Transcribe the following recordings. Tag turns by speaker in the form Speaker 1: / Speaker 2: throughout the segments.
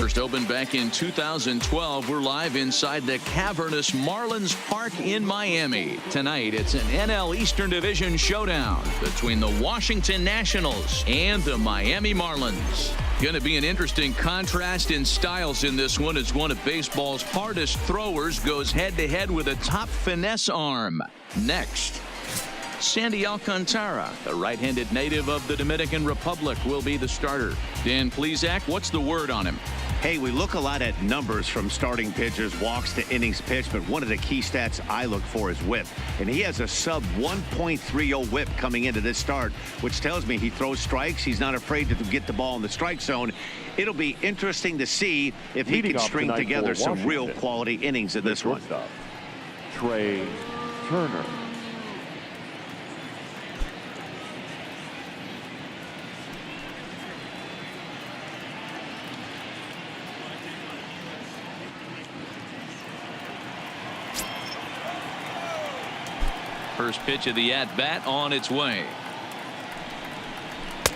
Speaker 1: First opened back in 2012. We're live inside the cavernous Marlins Park in Miami. Tonight, it's an NL Eastern Division showdown between the Washington Nationals and the Miami Marlins. Going to be an interesting contrast in styles in this one as one of baseball's hardest throwers goes head-to-head with a top finesse arm. Next, Sandy Alcantara, the right-handed native of the Dominican Republic, will be the starter. Dan Plesac, what's the word on him?
Speaker 2: Hey, we look a lot at numbers from starting pitchers, walks to innings pitched, but one of the key stats I look for is whip. And he has a sub 1.30 whip coming into this start, which tells me he throws strikes. He's not afraid to get the ball in the strike zone. It'll be interesting to see if he can string together some real quality innings in this one.
Speaker 3: Trey Turner.
Speaker 1: First pitch of the at-bat on its way.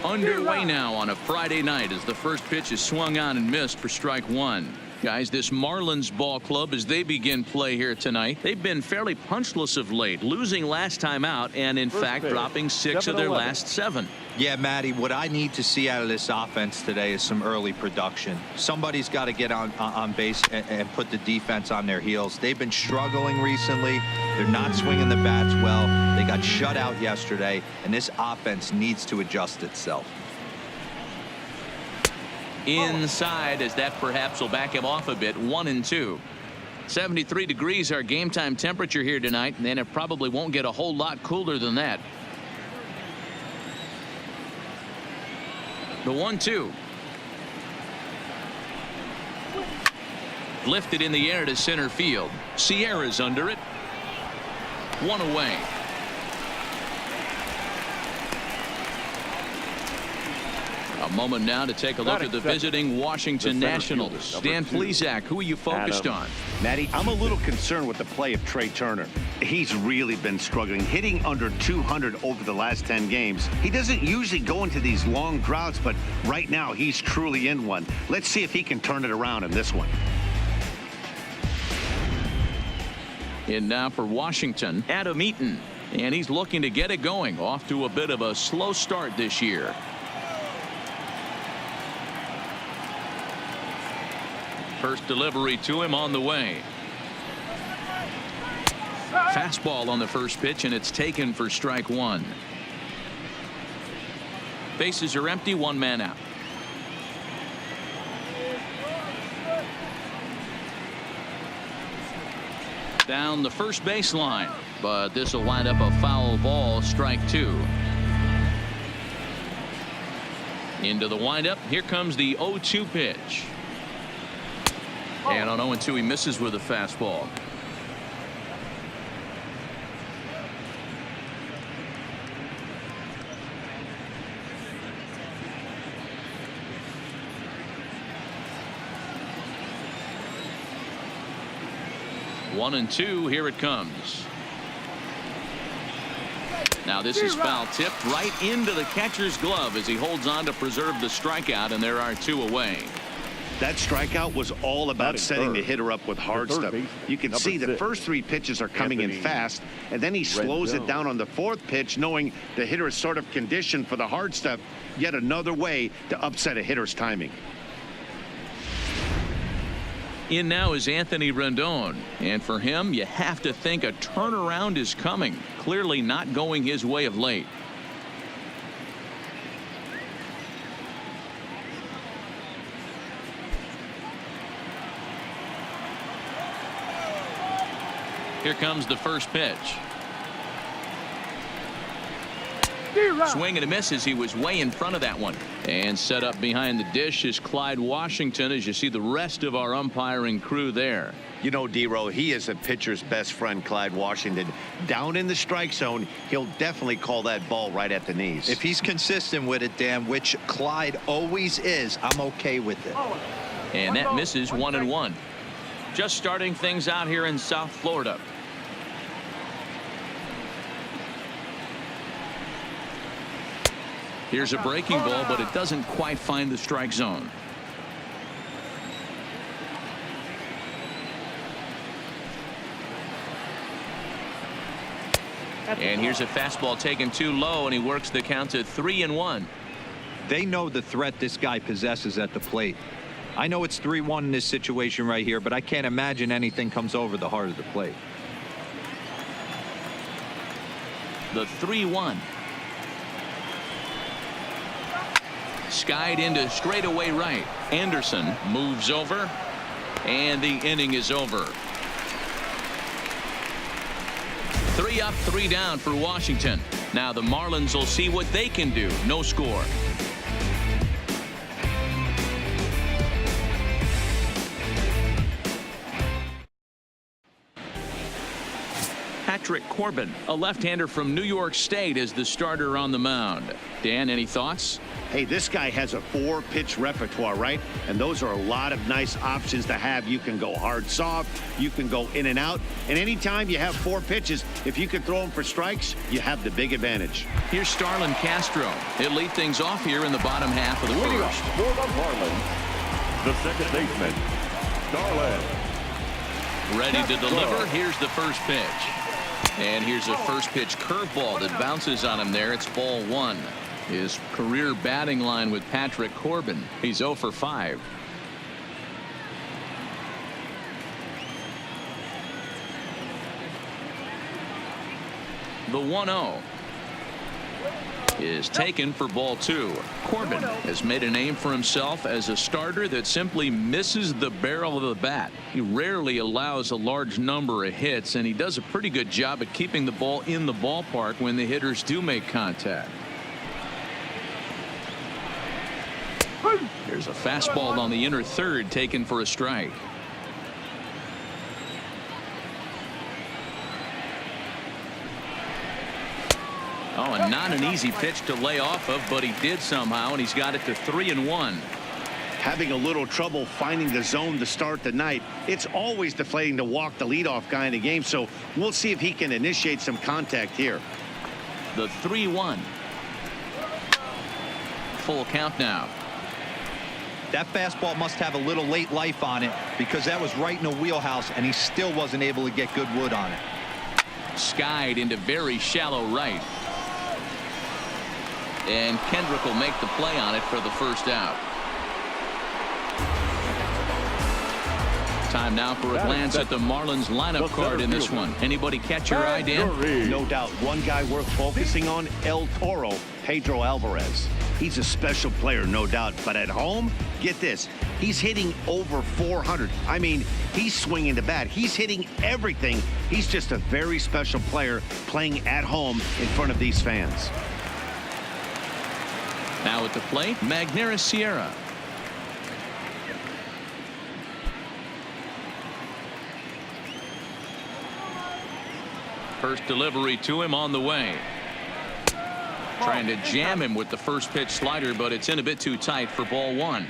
Speaker 1: Underway now on a Friday night as the first pitch is swung on and missed for strike one. Guys, this Marlins ball club, as they begin play here tonight, they've been fairly punchless of late, losing last time out and, in fact, dropping 6 of their last 7.
Speaker 4: Yeah, Matty, what I need to see out of this offense today is some early production. Somebody's got to get on base and put the defense on their heels. They've been struggling recently. They're not swinging the bats well. They got shut out yesterday, and this offense needs to adjust itself.
Speaker 1: Inside, as that perhaps will back him off a bit. 1-2. 73 degrees our game time temperature here tonight, and then it probably won't get a whole lot cooler than that. The 1-2. Lifted in the air to center field. Sierra's under it. 1 away. A moment now to take a look at the visiting Washington Nationals. Dan Plesac, who are you focused on?
Speaker 2: Matty, I'm a little concerned with the play of Trey Turner. He's really been struggling, hitting under 200 over the last 10 games. He doesn't usually go into these long droughts, but right now he's truly in one. Let's see if he can turn it around in this one.
Speaker 1: In now for Washington, Adam Eaton. And he's looking to get it going, off to a bit of a slow start this year. First delivery to him on the way. Fastball on the first pitch, and it's taken for strike one. Bases are empty, 1 man out. Down the first baseline, but this will wind up a foul ball, strike 2. Into the windup, here comes the 0-2 pitch. And on 0-2, he misses with a fastball. One and two, here it comes. Now this is foul tipped right into the catcher's glove as he holds on to preserve the strikeout, and there are 2 away.
Speaker 2: That strikeout was all about setting the hitter up with hard stuff. You can see the first 3 pitches are coming in fast, and then he slows it down on the 4th pitch, knowing the hitter is sort of conditioned for the hard stuff. Yet another way to upset a hitter's timing.
Speaker 1: In now is Anthony Rendon, and for him, you have to think a turnaround is coming. Clearly not going his way of late. Here comes the first pitch. Swing and a miss as he was way in front of that one. And set up behind the dish is Clyde Washington, as you see the rest of our umpiring crew there.
Speaker 2: You know, D-Row, he is a pitcher's best friend, Clyde Washington. Down in the strike zone, he'll definitely call that ball right at the knees.
Speaker 4: If he's consistent with it, Dan, which Clyde always is, I'm okay with it.
Speaker 1: And that misses 1-1. Just starting things out here in South Florida. Here's a breaking ball, but it doesn't quite find the strike zone. And here's a fastball taken too low, and he works the count to 3-1.
Speaker 4: They know the threat this guy possesses at the plate. I know it's 3-1 in this situation right here, but I can't imagine anything comes over the heart of the plate.
Speaker 1: The 3-1. Skied into straightaway right. Anderson moves over, and the inning is over. 3 up, 3 down for Washington. Now the Marlins will see what they can do. No score. Patrick Corbin, a left-hander from New York State, is the starter on the mound. Dan, any thoughts?
Speaker 2: Hey, this guy has a 4-pitch repertoire, right? And those are a lot of nice options to have. You can go hard, soft. You can go in and out. And anytime you have 4 pitches, if you can throw them for strikes, you have the big advantage.
Speaker 1: Here's Starlin Castro. He'll lead things off here in the bottom half of the
Speaker 3: Leading
Speaker 1: first.
Speaker 3: off for the Marlins, the second baseman, Starlin.
Speaker 1: Ready to
Speaker 3: Castro.
Speaker 1: deliver. Here's the first pitch. And here's a first pitch curveball that bounces on him there. It's ball 1. His career batting line with Patrick Corbin. He's 0 for 5. The 1-0 is taken for ball 2. Corbin has made a name for himself as a starter that simply misses the barrel of the bat. He rarely allows a large number of hits, and he does a pretty good job at keeping the ball in the ballpark when the hitters do make contact. There's a fastball on the inner third taken for a strike. Oh, and not an easy pitch to lay off of, but he did somehow, and he's got it to 3-1.
Speaker 2: Having a little trouble finding the zone to start the night. It's always deflating to walk the leadoff guy in the game, so we'll see if he can initiate some contact here.
Speaker 1: The 3-1. Full count now.
Speaker 4: That fastball must have a little late life on it, because that was right in the wheelhouse, and he still wasn't able to get good wood on it.
Speaker 1: Skied into very shallow right. And Kendrick will make the play on it for the first out. Time now for a glance at the Marlins lineup card in this one. Anybody catch your eye, Dan?
Speaker 2: No doubt one guy worth focusing on, El Toro, Pedro Alvarez. He's a special player, no doubt. But at home, get this, he's hitting over 400. I mean, he's swinging the bat. He's hitting everything. He's just a very special player playing at home in front of these fans.
Speaker 1: Now at the plate, Magneuris Sierra. First delivery to him on the way. Trying to jam him with the first pitch slider, but it's in a bit too tight for ball 1.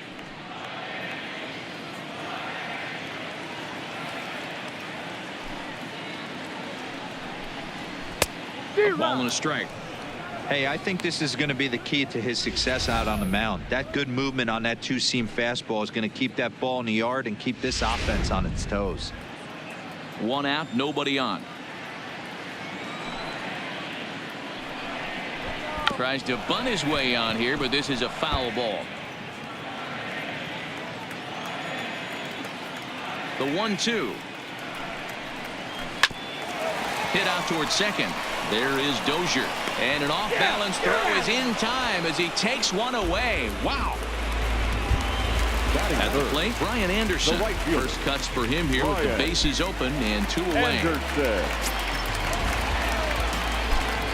Speaker 1: Ball and a strike.
Speaker 4: Hey, I think this is going to be the key to his success out on the mound. That good movement on that two-seam fastball is going to keep that ball in the yard and keep this offense on its toes.
Speaker 1: 1 out, nobody on. Tries to bunt his way on here, but this is a foul ball. The 1-2. Hit out towards second. There is Dozier. And an off-balance throw is in time as he takes one away. Wow. At the plate, Brian Anderson. First cuts for him here with the bases open and 2 away.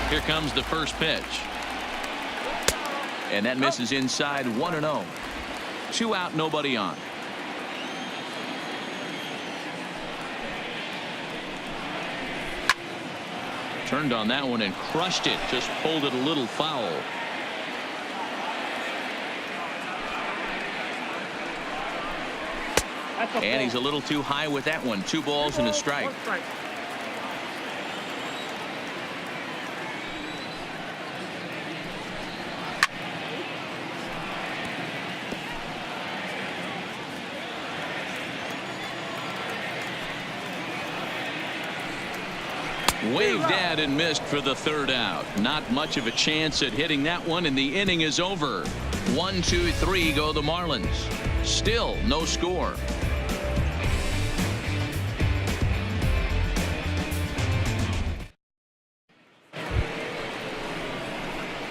Speaker 1: Here comes the first pitch. And that misses inside. 1-0. 2 out, nobody on. Turned on that one and crushed it. Just pulled it a little foul. And he's a little too high with that one. 2 balls and a strike. Waved at and missed for the third out. Not much of a chance at hitting that one, and the inning is over. 1, 2, 3 go the Marlins. Still no score.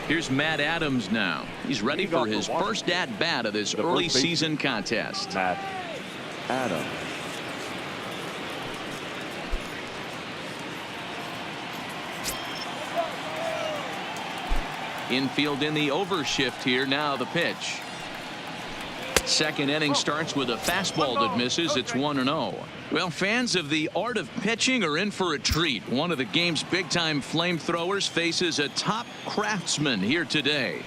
Speaker 1: Here's Matt Adams now. He's ready for his first at-bat of this early season contest.
Speaker 3: Matt Adams.
Speaker 1: Infield in the overshift here. Now the pitch. Second inning starts with a fastball that misses. It's 1-0. Well, fans of the art of pitching are in for a treat. One of the game's big-time flamethrowers faces a top craftsman here today.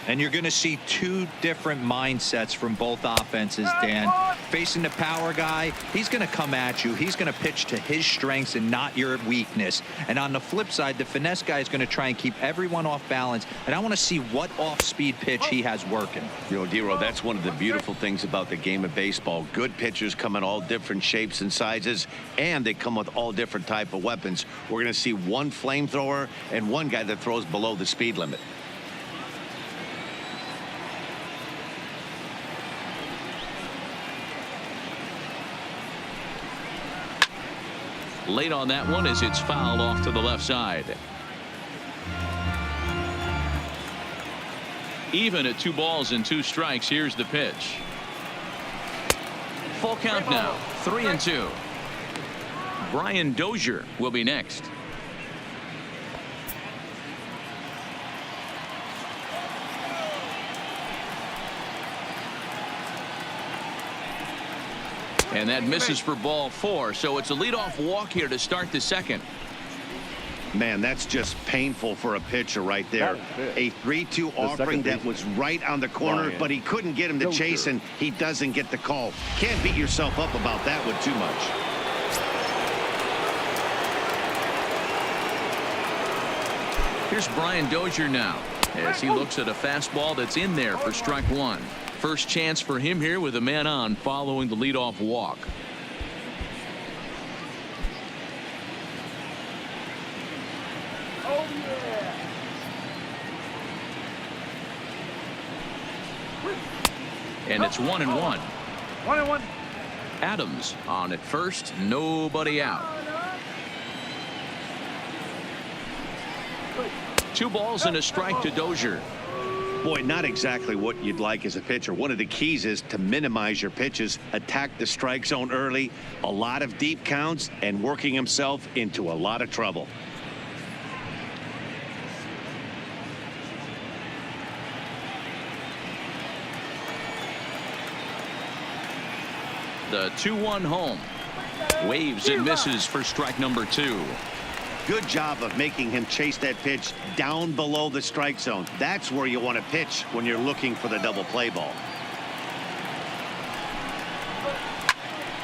Speaker 4: And you're going to see two different mindsets from both offenses, Dan. Facing the power guy, he's going to come at you. He's going to pitch to his strengths and not your weakness. And on the flip side, the finesse guy is going to try and keep everyone off balance. And I want to see what off-speed pitch he has working.
Speaker 2: You know, D-Row, that's one of the beautiful things about the game of baseball. Good pitchers come in all different shapes and sizes, and they come with all different type of weapons. We're going to see one flamethrower and one guy that throws below the speed limit.
Speaker 1: Late on that one as it's fouled off to the left side. Even at 2 balls and 2 strikes. Here's the pitch. Full count now. 3-2. Brian Dozier will be next. And that misses for ball 4. So it's a leadoff walk here to start the second.
Speaker 2: Man, that's just painful for a pitcher right there. A 3-2 offering that was right on the corner, but he couldn't get him to chase, and he doesn't get the call. Can't beat yourself up about that one too much.
Speaker 1: Here's Brian Dozier now as he looks at a fastball that's in there for strike 1. First chance for him here with a man on following the leadoff walk.
Speaker 5: Oh, yeah.
Speaker 1: And it's 1-1.
Speaker 5: 1-1.
Speaker 1: Adams on at first. Nobody out. 2 balls and a strike to Dozier.
Speaker 2: Boy, not exactly what you'd like as a pitcher. One of the keys is to minimize your pitches, attack the strike zone early, a lot of deep counts, and working himself into a lot of trouble.
Speaker 1: The 2-1 home. Waves and misses for strike number 2.
Speaker 2: Good job of making him chase that pitch down below the strike zone. That's where you want to pitch when you're looking for the double play ball.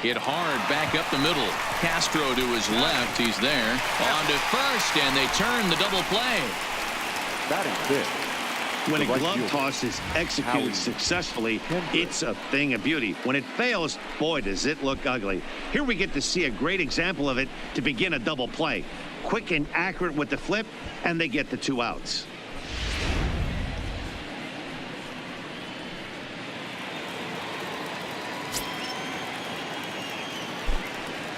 Speaker 1: Hit hard back up the middle. Castro to his left. He's there. On to first, and they turn the double play.
Speaker 3: That is big.
Speaker 2: When a glove toss is executed successfully, it's a thing of beauty. When it fails, boy, does it look ugly. Here we get to see a great example of it to begin a double play. Quick and accurate with the flip, and they get the 2 outs.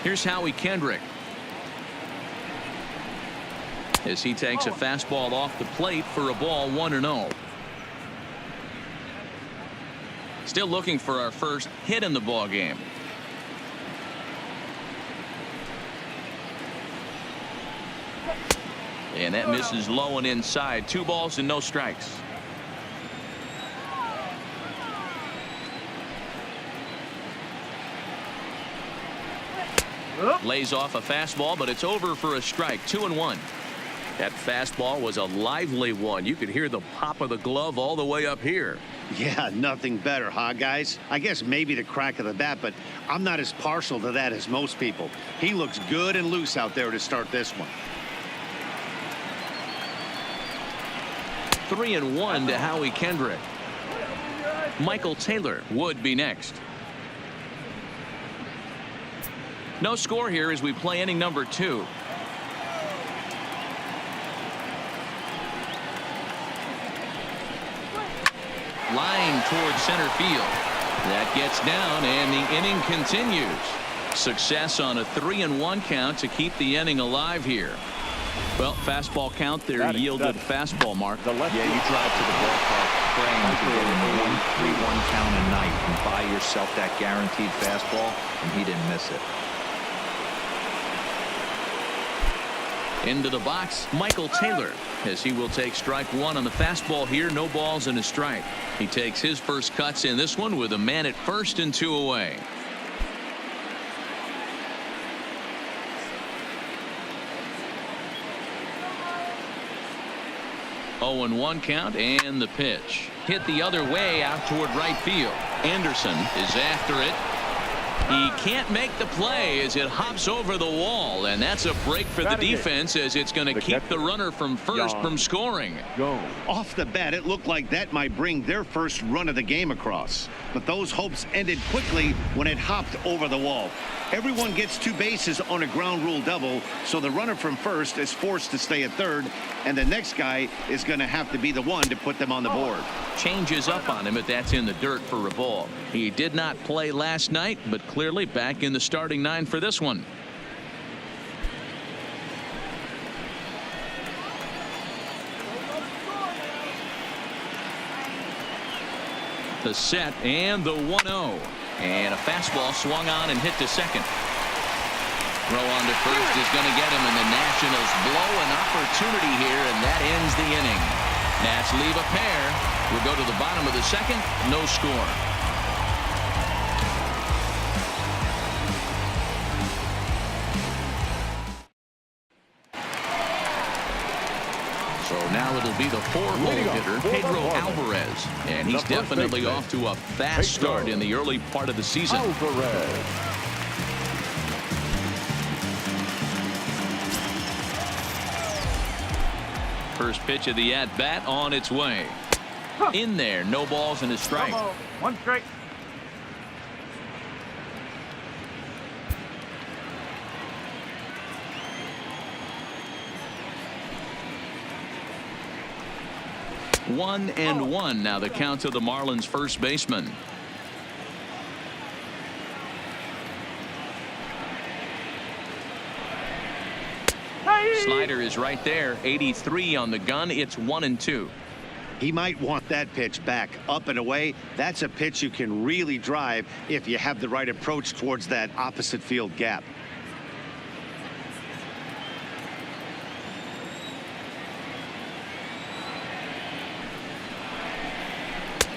Speaker 1: Here's Howie Kendrick as he takes a fastball off the plate for a ball. 1-0. Still looking for our first hit in the ball game. And that misses low and inside. 2 balls and no strikes. Lays off a fastball, but it's over for a strike. 2-1. That fastball was a lively one. You could hear the pop of the glove all the way up here.
Speaker 2: Yeah, nothing better, huh, guys? I guess maybe the crack of the bat, but I'm not as partial to that as most people. He looks good and loose out there to start this one.
Speaker 1: 3-1 to Howie Kendrick. Michael Taylor would be next. No score here as we play inning number 2. line towards center field. That gets down, and the inning continues. Success on a 3-1 count to keep the inning alive here. Well, fastball count there yielded fastball, Mark.
Speaker 4: Yeah, you drive to the ballpark praying to get a 1-3-1 count a night and buy yourself that guaranteed fastball, and he didn't miss it.
Speaker 1: Into the box, Michael Taylor, as he will take strike one on the fastball here. No balls and a strike. He takes his first cuts in this one with a man at first and 2 away. Oh, and 1 count, and the pitch hit the other way out toward right field. Anderson is after it. He can't make the play as it hops over the wall, and that's a break for the defense, as it's going to keep the runner from first from scoring.
Speaker 2: Off the bat, it looked like that might bring their first run of the game across, but those hopes ended quickly when it hopped over the wall. Everyone gets 2 bases on a ground rule double, so the runner from first is forced to stay at third, and the next guy is going to have to be the one to put them on the board.
Speaker 1: Changes up on him, but that's in the dirt for a ball. He did not play last night, but clearly back in the starting 9 for this one. The set and the 1-0. And a fastball swung on and hit to second. Throw on to first is going to get him, and the Nationals blow an opportunity here, and that ends the inning. Nats leave a pair. We'll go to the bottom of the second. No score. So now it'll be the 4-hole hitter, Pedro Alvarez. And he's definitely off to a fast start in the early part of the season. First pitch of the at-bat on its way. In there, no balls and a strike.
Speaker 5: 1 strike.
Speaker 1: One and one now the count to the Marlins first baseman. Slider is right there. 83 on the gun. It's 1-2.
Speaker 2: He might want that pitch back up and away. That's a pitch you can really drive if you have the right approach towards that opposite field gap.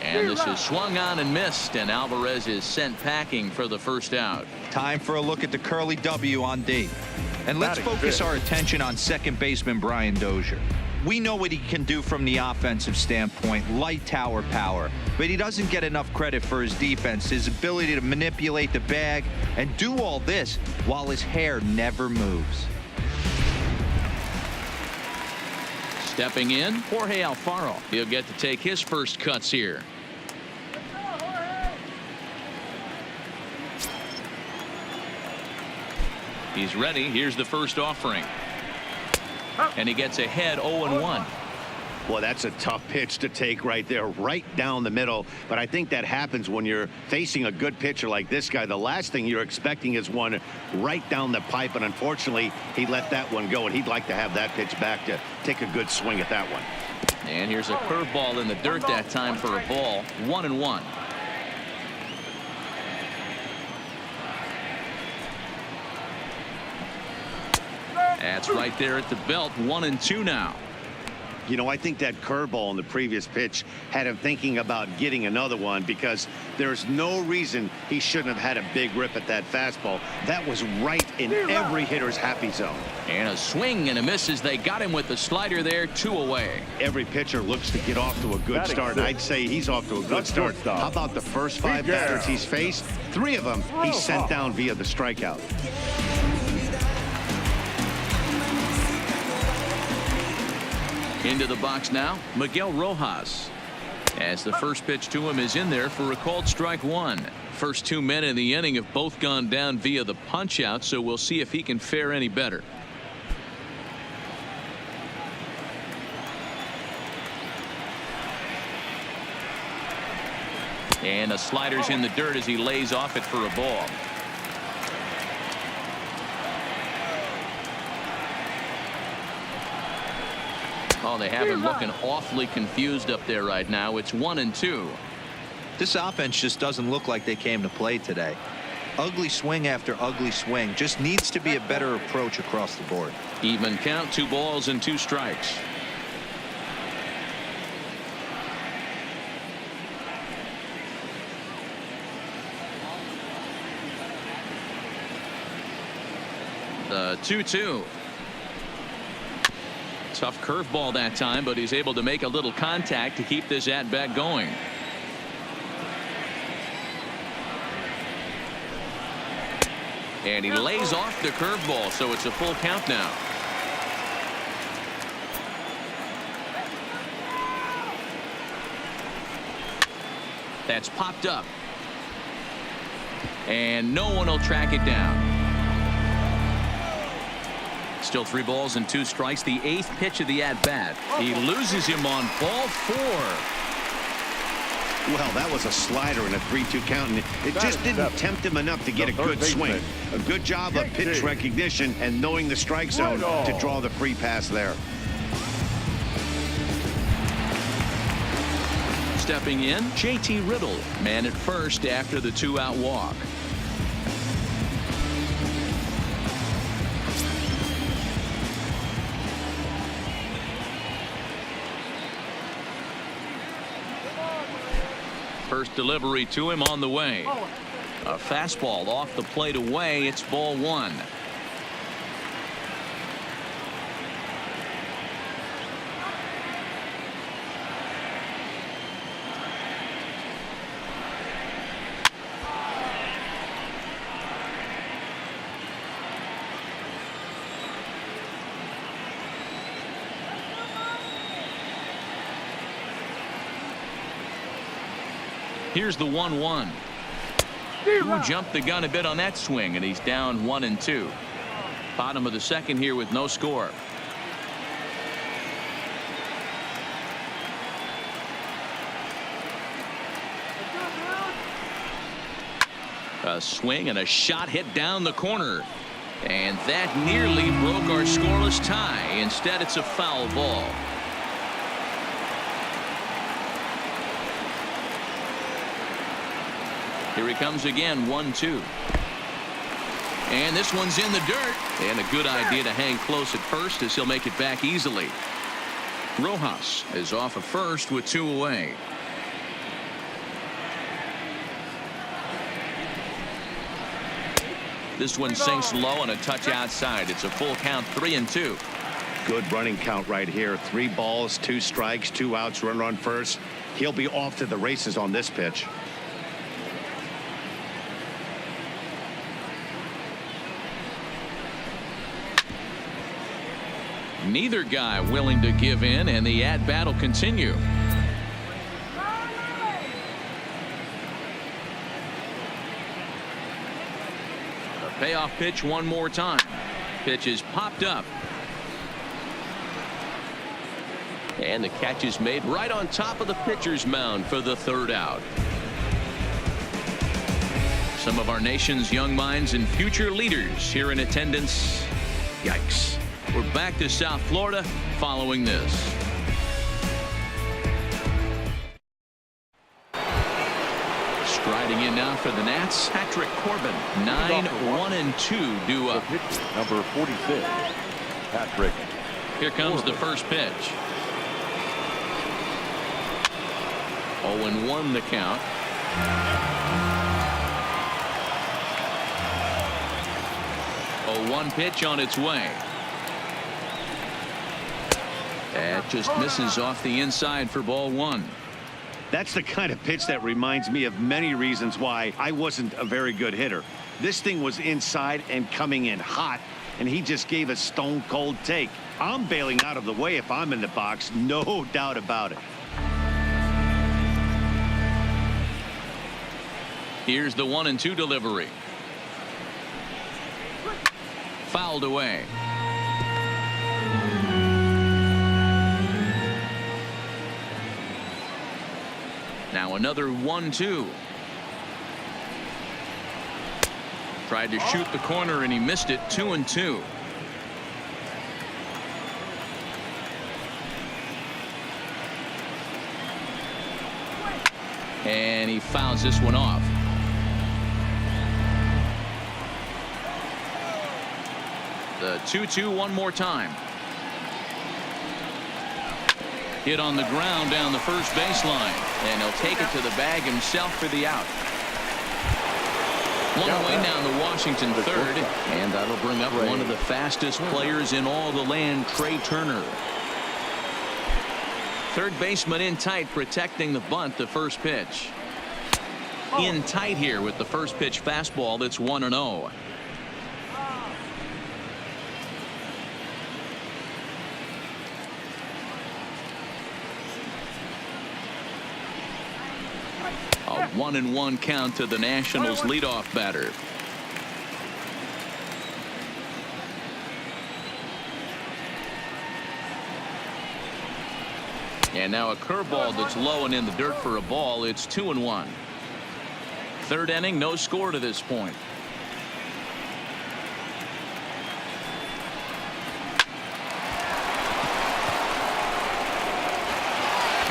Speaker 1: And this is swung on and missed, and Alvarez is sent packing for the first out.
Speaker 4: Time for a look at the curly W on D. And let's focus our attention on second baseman Brian Dozier. We know what he can do from the offensive standpoint, light tower power, but he doesn't get enough credit for his defense, his ability to manipulate the bag and do all this while his hair never moves.
Speaker 1: Stepping in, Jorge Alfaro. He'll get to take his first cuts here. He's ready. Here's the first offering. And he gets ahead 0-1.
Speaker 2: Well, that's a tough pitch to take right there, right down the middle. But I think that happens when you're facing a good pitcher like this guy. The last thing you're expecting is one right down the pipe. And unfortunately, he let that one go. And he'd like to have that pitch back to take a good swing at that one.
Speaker 1: And here's a curveball in the dirt that time for a ball. 1-1. That's right there at the belt. 1-2 now.
Speaker 2: You know, I think that curveball in the previous pitch had him thinking about getting another one, because there's no reason he shouldn't have had a big rip at that fastball. That was right in every hitter's happy zone.
Speaker 1: And a swing and a miss as they got him with the slider there. 2 away.
Speaker 2: Every pitcher looks to get off to a good start, and I'd say he's off to a good start. How about the first 5 batters he's faced? 3 of them he sent down via the strikeout.
Speaker 1: Into the box now, Miguel Rojas. As the first pitch to him is in there for a called strike 1. First 2 men in the inning have both gone down via the punch out, so we'll see if he can fare any better. And the slider's in the dirt as he lays off it for a ball. Oh, they have him looking awfully confused up there right now. It's 1-2.
Speaker 4: This offense just doesn't look like they came to play today. Ugly swing after ugly swing. Just needs to be a better approach across the board.
Speaker 1: Even count, 2 balls and 2 strikes. The 2-2. Tough curveball that time, but he's able to make a little contact to keep this at bat going. And he lays off the curveball, so it's a full count now. That's popped up. And no one will track it down. Still 3 balls and 2 strikes. The 8th pitch of the at-bat. He loses him on ball 4.
Speaker 2: Well, that was a slider in a 3-2 count, and it just didn't tempt him enough to get a good swing. A good job of pitch recognition and knowing the strike zone to draw the free pass there.
Speaker 1: Stepping in, JT Riddle, man at first after the 2-out walk. First delivery to him on the way. A fastball off the plate away. It's ball 1. Here's the 1-1. Who jumped the gun a bit on that swing, and he's down 1-2. Bottom of the second here with no score. A swing and a shot hit down the corner. And that nearly broke our scoreless tie. Instead, it's a foul ball. Here he comes again, 1-2. And this one's in the dirt. And a good idea to hang close at first as he'll make it back easily. Rojas is off of first with 2 away. This one sinks low and a touch outside. It's a full count, 3-2.
Speaker 2: Good running count right here. 3 balls, 2 strikes, 2 outs, runner on first. He'll be off to the races on this pitch.
Speaker 1: Neither guy willing to give in, and the at-bat will continue. The payoff pitch one more time. Pitch is popped up. And the catch is made right on top of the pitcher's mound for the 3rd out. Some of our nation's young minds and future leaders here in attendance. Yikes. We're back to South Florida following this. Striding in now for the Nats, Patrick Corbin. 9-1-2 due up.
Speaker 3: Number 46, Patrick.
Speaker 1: Here comes the first pitch. 0-1 the count. A 1 pitch on its way. That just misses off the inside for ball 1.
Speaker 2: That's the kind of pitch that reminds me of many reasons why I wasn't a very good hitter. This thing was inside and coming in hot, and he just gave a stone cold take. I'm bailing out of the way if I'm in the box, no doubt about it.
Speaker 1: Here's the 1-2 delivery. Fouled away. Now another 1-2. Tried to shoot the corner and he missed it. 2-2. And he fouls this one off. The 2-2 one more time. Hit on the ground down the first baseline, and he'll take it to the bag himself for the out. One away now in the Washington third, and that'll bring up one of the fastest players in all the land, Trey Turner. Third baseman in tight, protecting the bunt. The first pitch in tight here with the first pitch fastball. That's 1-0. A 1-1 count to the Nationals leadoff batter. And now a curveball that's low and in the dirt for a ball. It's 2-1. Third inning, no score to this point.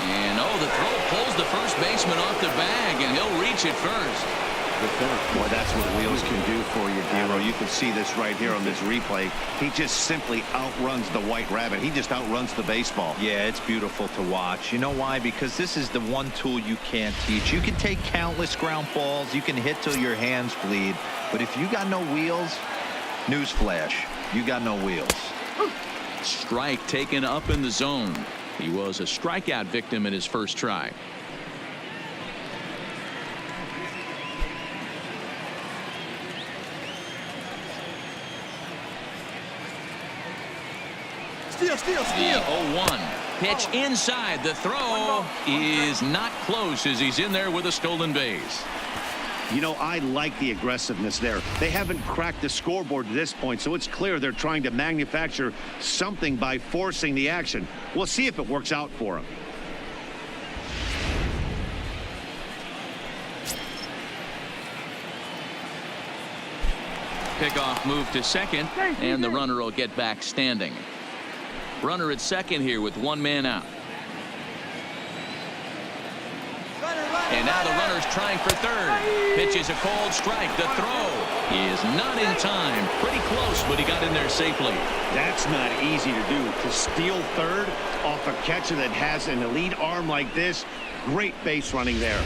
Speaker 1: And the throw pulls the first baseman off the bag, and he'll reach it first.
Speaker 2: Boy, that's what wheels can do for you, Dero. You can see this right here on this replay. He just simply outruns the White Rabbit. He just outruns the baseball.
Speaker 4: Yeah, it's beautiful to watch. You know why? Because this is the one tool you can't teach. You can take countless ground balls. You can hit till your hands bleed. But if you got no wheels, newsflash, you got no wheels.
Speaker 1: Strike taken up in the zone. He was a strikeout victim in his first try.
Speaker 5: Steal.
Speaker 1: The 0-1 pitch inside. The throw is not close as he's in there with a stolen base.
Speaker 2: You know, I like the aggressiveness there. They haven't cracked the scoreboard to this point, so it's clear they're trying to manufacture something by forcing the action. We'll see if it works out for them.
Speaker 1: Pickoff move to second, and the runner will get back standing. Runner at second here with one man out. And now the runner's trying for third. Pitch is a cold strike. The throw is not in time. Pretty close, but he got in there safely.
Speaker 2: That's not easy to do. To steal third off a catcher that has an elite arm like this. Great base running there.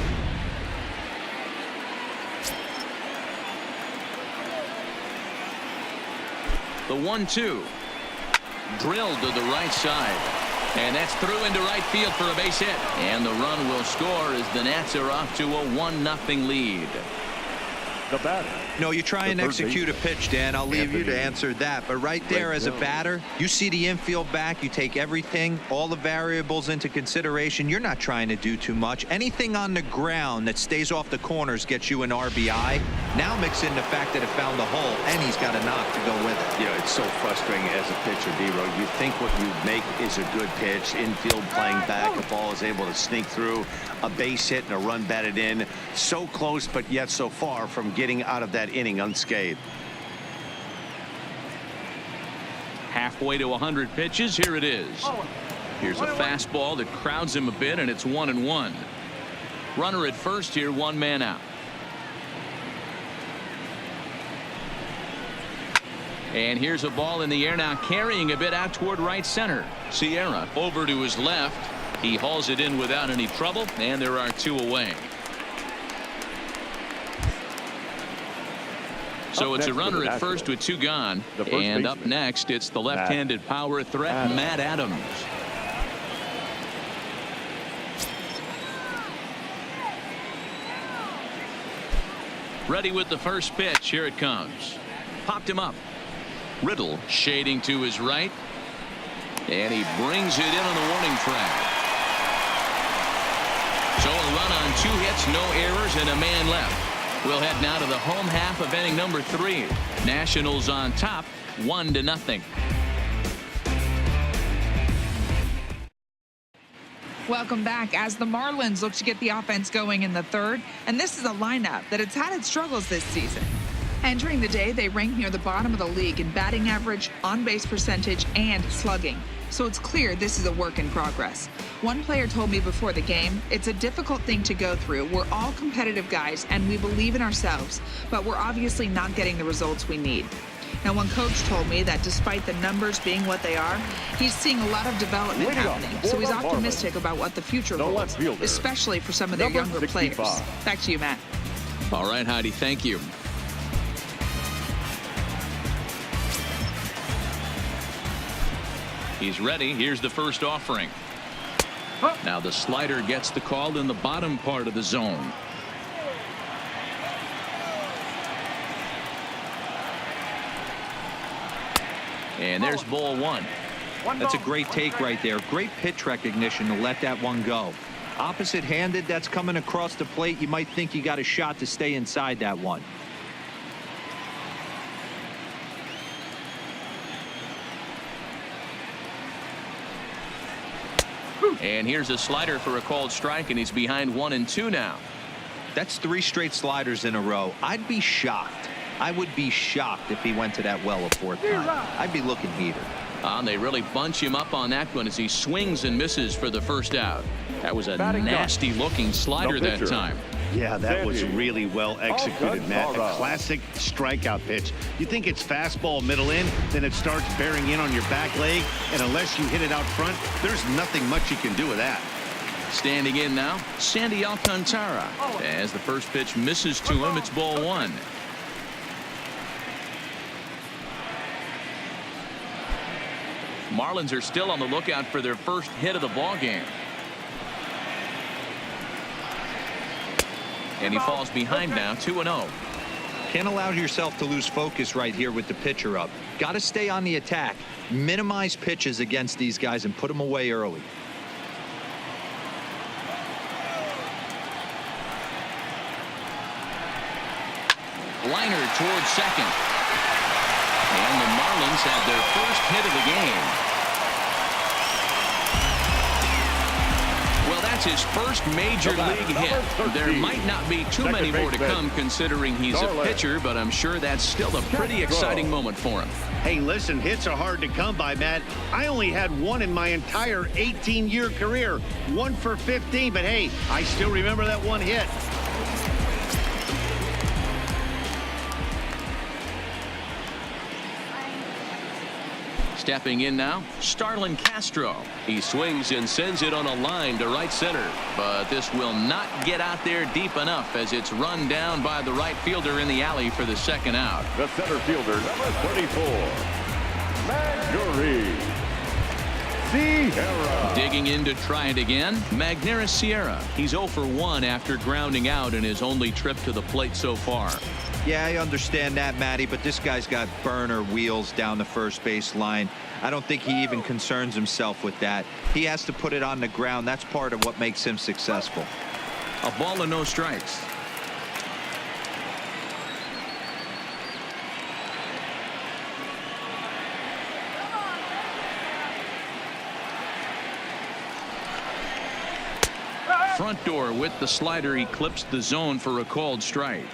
Speaker 1: The 1-2. Drilled to the right side. And that's through into right field for a base hit. And the run will score as the Nats are off to a 1-0 lead.
Speaker 3: The batter.
Speaker 4: No, you try and execute a pitch, Dan. I'll leave you to answer that. But right there as a batter, you see the infield back. You take everything, all the variables into consideration. You're not trying to do too much. Anything on the ground that stays off the corners gets you an RBI. Now mix in the fact that it found the hole, and he's got a knock to go with it.
Speaker 2: Yeah, it's so frustrating as a pitcher, Dero. You think what you make is a good pitch. Infield playing back. The ball is able to sneak through. A base hit and a run batted in. So close, but yet so far from getting out of that inning unscathed.
Speaker 1: Halfway to 100 pitches. Here it is. Here's a fastball that crowds him a bit, and it's 1-1. Runner at first here, one man out. And here's a ball in the air now, carrying a bit out toward right center. Sierra over to his left. He hauls it in without any trouble, and there are two away. So it's a runner at first with two gone. And up next, it's the left-handed power threat, Matt Adams. Ready with the first pitch. Here it comes. Popped him up. Riddle shading to his right. And he brings it in on the warning track. So a run on 2 hits, no errors, and a man left. We'll head now to the home half of inning number 3. Nationals on top, 1-0.
Speaker 5: Welcome back as the Marlins look to get the offense going in the third. And this is a lineup that has had its struggles this season. Entering the day, they rank near the bottom of the league in batting average, on-base percentage, and slugging. So it's clear this is a work in progress. One player told me before the game, it's a difficult thing to go through. We're all competitive guys, and we believe in ourselves, but we're obviously not getting the results we need. Now, one coach told me that despite the numbers being what they are, he's seeing a lot of development happening. So he's optimistic about what the future holds, especially for some of their younger players. Back to you, Matt.
Speaker 1: All right, Heidi, thank you. He's ready. Here's the first offering. Now the slider gets the call in the bottom part of the zone. And there's ball one.
Speaker 4: That's a great take right there. Great pitch recognition to let that one go. Opposite-handed, that's coming across the plate. You might think you got a shot to stay inside that one.
Speaker 1: And here's a slider for a called strike, and he's behind 1-2 now.
Speaker 4: That's 3 straight sliders in a row. I'd be shocked. I would be shocked if he went to that well a 4th time. I'd be looking heated.
Speaker 1: They really bunch him up on that one as he swings and misses for the first out. That was a nasty looking slider that time.
Speaker 2: Yeah, that was really well executed, Matt. A classic strikeout pitch. You think it's fastball middle in, then it starts bearing in on your back leg, and unless you hit it out front, there's nothing much you can do with that.
Speaker 1: Standing in now, Sandy Alcantara. As the first pitch misses to him, it's ball one. Marlins are still on the lookout for their first hit of the ball game. And he falls behind now, 2-0.
Speaker 4: Can't allow yourself to lose focus right here with the pitcher up. Got to stay on the attack. Minimize pitches against these guys and put them away early.
Speaker 1: Liner towards second. And the Marlins have their first hit of the game. Well, that's his first major league hit. There might not be too many more to come considering he's a pitcher, but I'm sure that's still a pretty exciting moment for him.
Speaker 2: Hey, listen, hits are hard to come by, Matt. I only had one in my entire 18-year career. 1 for 15, but hey, I still remember that one hit.
Speaker 1: Stepping in now, Starlin Castro. He swings and sends it on a line to right center, but this will not get out there deep enough as it's run down by the right fielder in the alley for the second out.
Speaker 3: The center fielder, number 34, Magneuris Sierra.
Speaker 1: Digging in to try it again, Magneuris Sierra. He's 0 for 1 after grounding out in his only trip to the plate so far.
Speaker 4: Yeah, I understand that, Matty, but this guy's got burner wheels down the first base line. I don't think he even concerns himself with that. He has to put it on the ground. That's part of what makes him successful.
Speaker 1: A ball and no strikes. Front door with the slider eclipsed the zone for a called strike.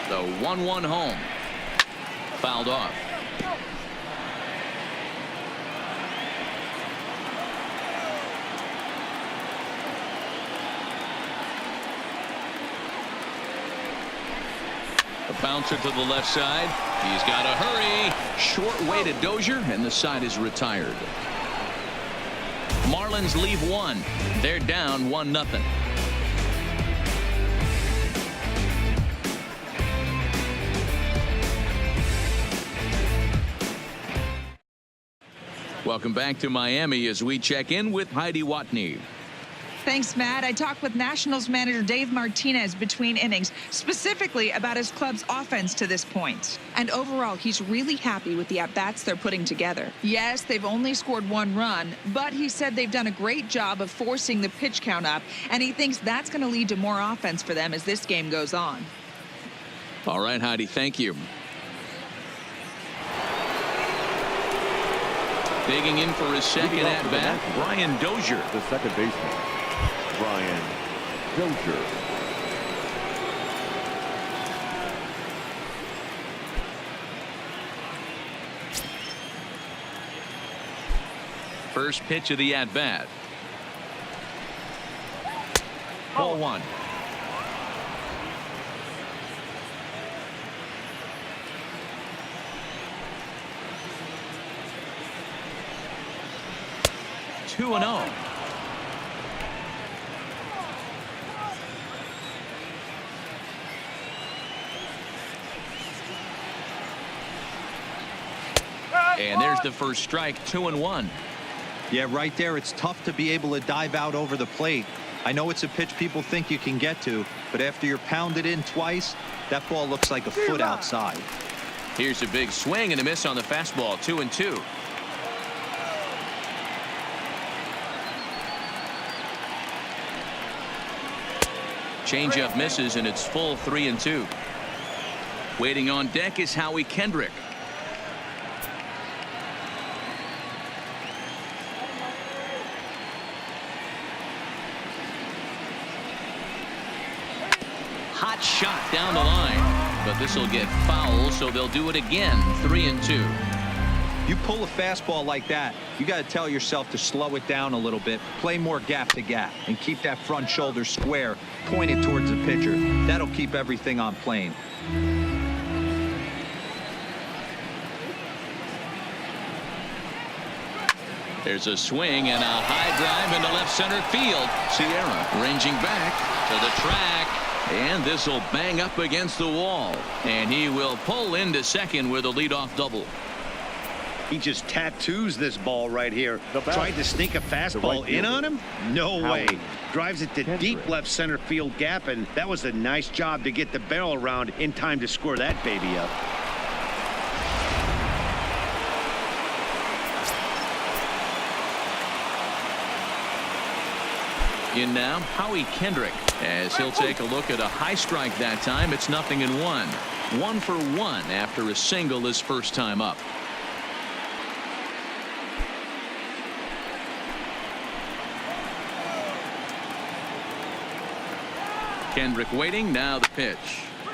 Speaker 1: The 1-1 home. Fouled off. A bouncer to the left side. He's got to hurry. Short way to Dozier, and the side is retired. Marlins leave one. They're down 1-0. Welcome back to Miami as we check in with Heidi Watney.
Speaker 5: Thanks, Matt. I talked with Nationals manager Dave Martinez between innings, specifically about his club's offense to this point. And overall, he's really happy with the at-bats they're putting together. Yes, they've only scored 1 run, but he said they've done a great job of forcing the pitch count up, and he thinks that's going to lead to more offense for them as this game goes on.
Speaker 1: All right, Heidi, thank you. Digging in for his second at bat, Brian Dozier.
Speaker 3: The second baseman, Brian Dozier.
Speaker 1: First pitch of the at bat. Ball one. Two and 0. And there's the first strike. 2 and 1.
Speaker 4: Yeah, right there. It's tough to be able to dive out over the plate. I know it's a pitch people think you can get to, but after you're pounded in twice, that ball looks like a foot outside.
Speaker 1: Here's a big swing and a miss on the fastball. 2 and 2. Changeup misses, and it's full 3 and 2. Waiting on deck is Howie Kendrick. Hot shot down the line, but this will get foul, so they'll do it again. 3 and 2.
Speaker 4: You pull a fastball like that, you got to tell yourself to slow it down a little bit, play more gap to gap, and keep that front shoulder square, pointed towards the pitcher. That'll keep everything on plane.
Speaker 1: There's a swing and a high drive into left center field. Sierra ranging back to the track, and this will bang up against the wall, and he will pull into second with a leadoff double.
Speaker 2: He just tattoos this ball right here. Tried to sneak a fastball in on him? No way. Drives it to deep left center field gap, and that was a nice job to get the barrel around in time to score that baby up.
Speaker 1: In now, Howie Kendrick, as he'll take a look at a high strike that time. It's 0-1. 1 for 1 after a single his first time up. Kendrick waiting. Now the pitch.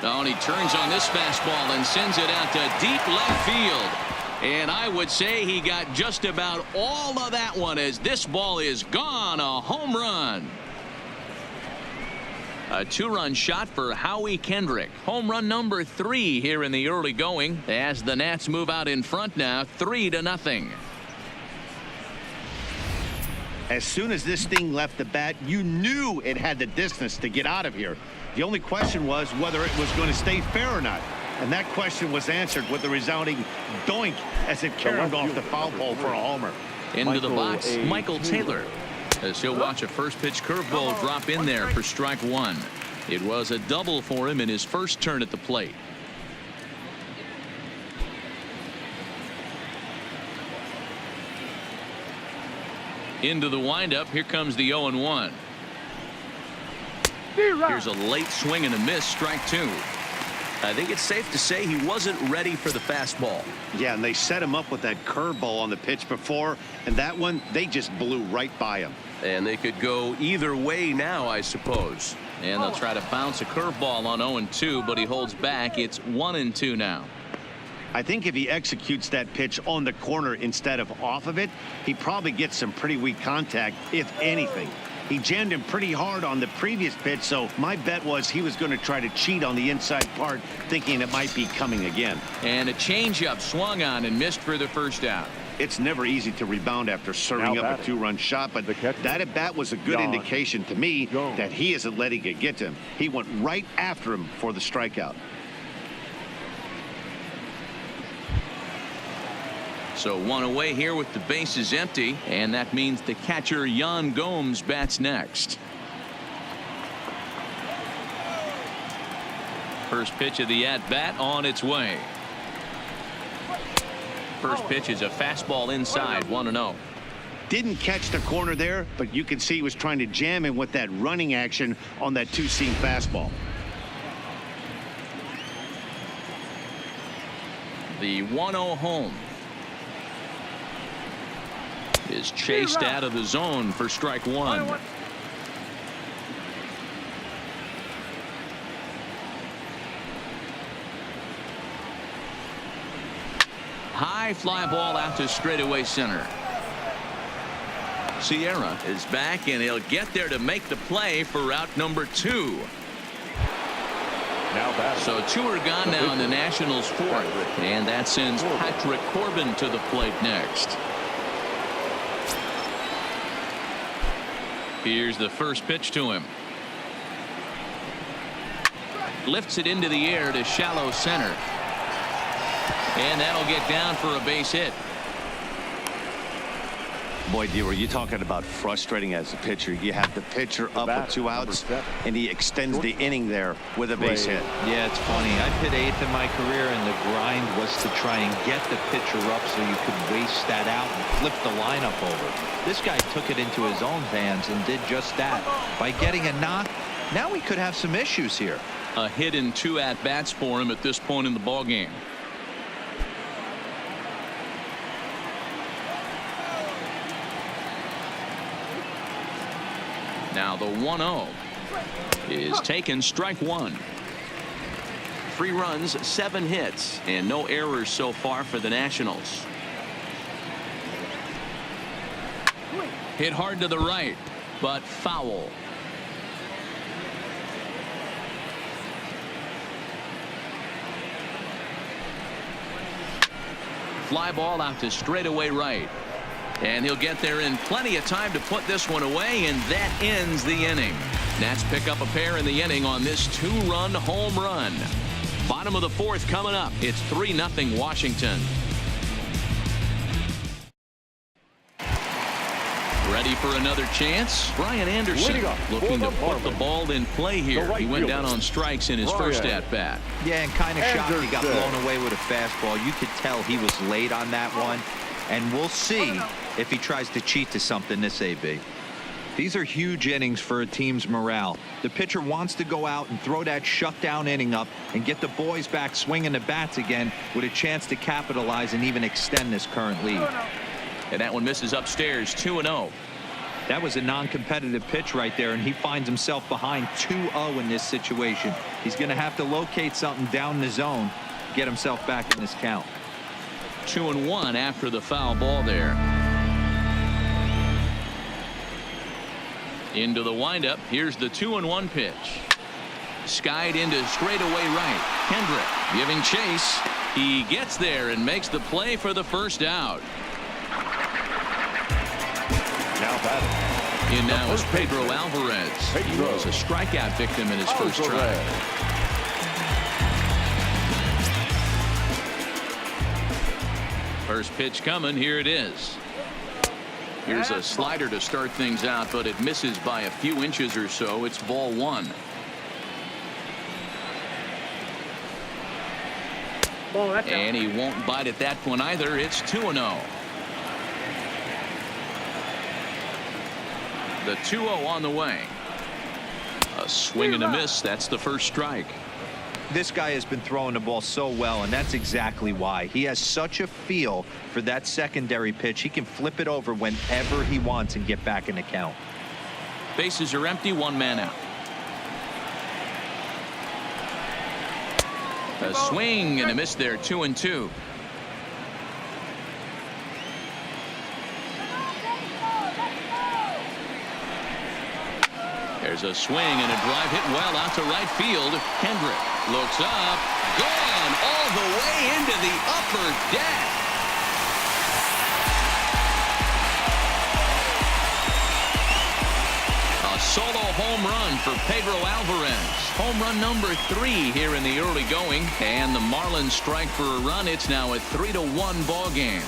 Speaker 1: Oh, and he turns on this fastball and sends it out to deep left field. And I would say he got just about all of that one, as this ball is gone. A home run. A 2-run shot for Howie Kendrick. Home run number 3 here in the early going, as the Nats move out in front now, 3-0.
Speaker 2: As soon as this thing left the bat, you knew it had the distance to get out of here. The only question was whether it was going to stay fair or not. And that question was answered with a resounding doink as it carried off the foul pole for a homer.
Speaker 1: Into the box, Michael Taylor, as he'll watch a first pitch curveball drop in there for strike 1. It was a double for him in his first turn at the plate. Into the windup. Here comes the 0-1. Here's a late swing and a miss. Strike 2. I think it's safe to say he wasn't ready for the fastball.
Speaker 2: Yeah, and they set him up with that curveball on the pitch before, and that one, they just blew right by him.
Speaker 1: And they could go either way now, I suppose. And they'll try to bounce a curveball on 0-2, but he holds back. It's 1-2 now.
Speaker 2: I think if he executes that pitch on the corner instead of off of it, he probably gets some pretty weak contact, if anything. He jammed him pretty hard on the previous pitch, so my bet was he was going to try to cheat on the inside part, thinking it might be coming again.
Speaker 1: And a changeup swung on and missed for the first out.
Speaker 2: It's never easy to rebound after serving up a 2-run shot, but that at bat was a good indication to me that he isn't letting it get to him. He went right after him for the strikeout.
Speaker 1: So 1 away here with the bases empty, and that means the catcher Yan Gomes bats next. First pitch of the at-bat on its way. First pitch is a fastball inside, 1-0.
Speaker 2: Didn't catch the corner there, but you can see he was trying to jam him with that running action on that two-seam fastball.
Speaker 1: The 1-0 home. is chased out of the zone for strike one. High fly ball out to straightaway center. Sierra is back, and he'll get there to make the play for out number 2. So 2 are gone now in the Nationals' 4th, and that sends Patrick Corbin to the plate next. Here's the first pitch to him. Lifts it into the air to shallow center. And that'll get down for a base hit.
Speaker 2: Boy, D, were you talking about frustrating as a pitcher? You have the pitcher up with 2 outs, and he extends the inning there with a base hit.
Speaker 4: Yeah, it's funny. I hit 8th in my career, and the grind was to try and get the pitcher up so you could waste that out and flip the lineup over. This guy took it into his own hands and did just that. By getting a knock, now we could have some issues here.
Speaker 1: A hit in 2 at-bats for him at this point in the ballgame. Now the 1-0 is taken, strike 1. 3 runs, 7 hits, and no errors so far for the Nationals. Hit hard to the right, but foul. Fly ball out to straightaway right. And he'll get there in plenty of time to put this one away, and that ends the inning. Nats pick up a pair in the inning on this 2-run home run. Bottom of the 4th coming up. It's 3-0 Washington. Ready for another chance? Brian Anderson looking to put the ball in play here. He went down on strikes in his first at-bat.
Speaker 4: Yeah, and kind of shocked he got blown away with a fastball. You could tell he was late on that one. And we'll see if he tries to cheat to something this AB. These are huge innings for a team's morale. The pitcher wants to go out and throw that shutdown inning up and get the boys back swinging the bats again with a chance to capitalize and even extend this current lead.
Speaker 1: And that one misses upstairs, 2-0.
Speaker 4: That was a non-competitive pitch right there, and he finds himself behind 2-0 in this situation. He's going to have to locate something down the zone, get himself back in this count.
Speaker 1: 2-1 after the foul ball there. Into the windup. Here's the 2-1 pitch. Skied into straightaway right. Kendrick giving chase. He gets there and makes the play for the first out. In now is Pedro Alvarez. He was a strikeout victim in his first try. First pitch coming. Here it is. Here's a slider to start things out, but it misses by a few inches or so. It's ball 1. And he won't bite at that one either. It's 2-0. The 2-0 on the way. A swing and a miss. That's the first strike.
Speaker 4: This guy has been throwing the ball so well, and that's exactly why. He has such a feel for that secondary pitch. He can flip it over whenever he wants and get back in the count.
Speaker 1: Bases are empty, 1 man out. A swing and a miss there, 2-2. There's a swing and a drive hit well out to right field. Kendrick looks up, gone all the way into the upper deck. A solo home run for Pedro Alvarez. Home run number 3 here in the early going, and the Marlins strike for a run. It's now a 3-1 ball game.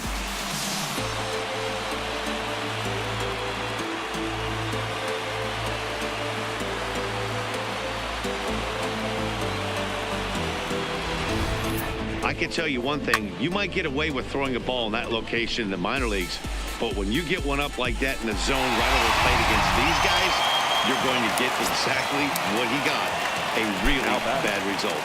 Speaker 2: I can tell you one thing. You might get away with throwing a ball in that location in the minor leagues, but when you get one up like that in the zone right over the plate against these guys, you're going to get exactly what he got. A really bad result.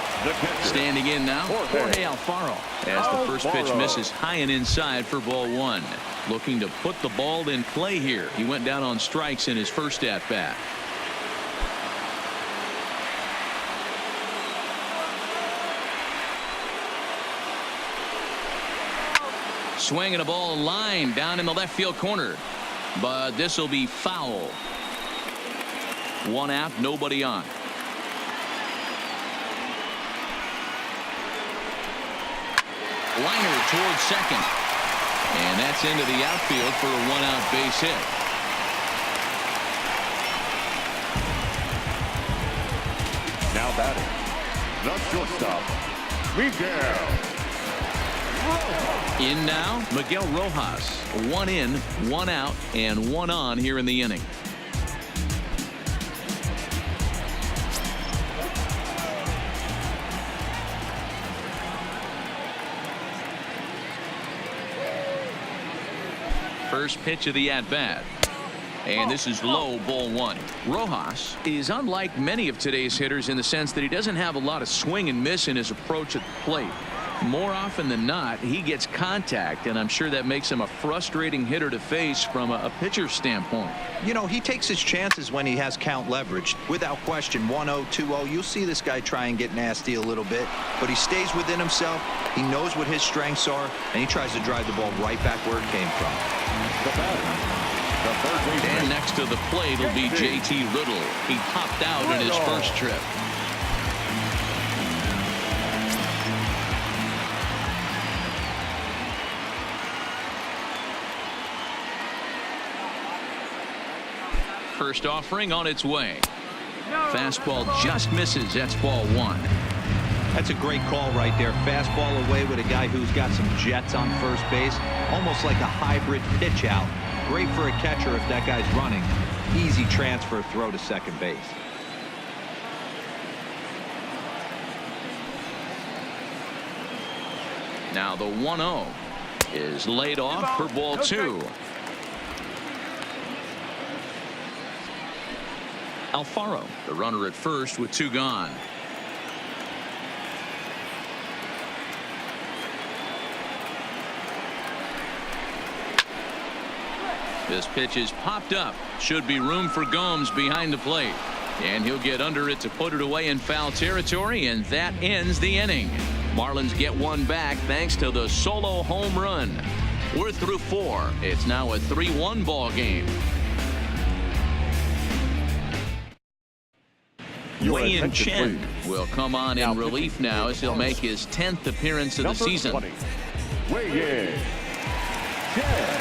Speaker 1: Standing in now, Jorge Alfaro, as the first pitch misses high and inside for ball one. Looking to put the ball in play here. He went down on strikes in his first at bat. Swinging a ball line down in the left field corner, but this will be foul. One out, nobody on. Liner towards second, and that's into the outfield for a one-out base hit.
Speaker 3: Now batting, the shortstop, Miguel.
Speaker 1: In now, Miguel Rojas. One in, one out, and one on here in the inning. First pitch of the at-bat. And this is low, ball one. Rojas is unlike many of today's hitters in the sense that he doesn't have a lot of swing and miss in his approach at the plate. More often than not, he gets contact, and I'm sure that makes him a frustrating hitter to face from a pitcher's standpoint.
Speaker 4: You know, he takes his chances when he has count leverage. Without question, 1-0, 2-0, you'll see this guy try and get nasty a little bit, but he stays within himself. He knows what his strengths are, and he tries to drive the ball right back where it came from.
Speaker 1: And next to the plate will be J.T. Riddle. He popped out in his first trip. First offering on its way. Fastball just misses. That's ball one.
Speaker 4: That's a great call right there. Fastball away with a guy who's got some jets on first base. Almost like a hybrid pitch out. Great for a catcher if that guy's running. Easy transfer throw to second base.
Speaker 1: Now the 1-0 is laid off for ball two. Alfaro, the runner at first with two gone. This pitch is popped up. Should be room for Gomes behind the plate. And he'll get under it to put it away in foul territory, and that ends the inning. Marlins get one back thanks to the solo home run. We're through four. It's now a 3-1 ball game. Wei-Yin Chen will come on in relief now as he'll make his 10th appearance of the season.
Speaker 3: 20, Wei-Yin Chen.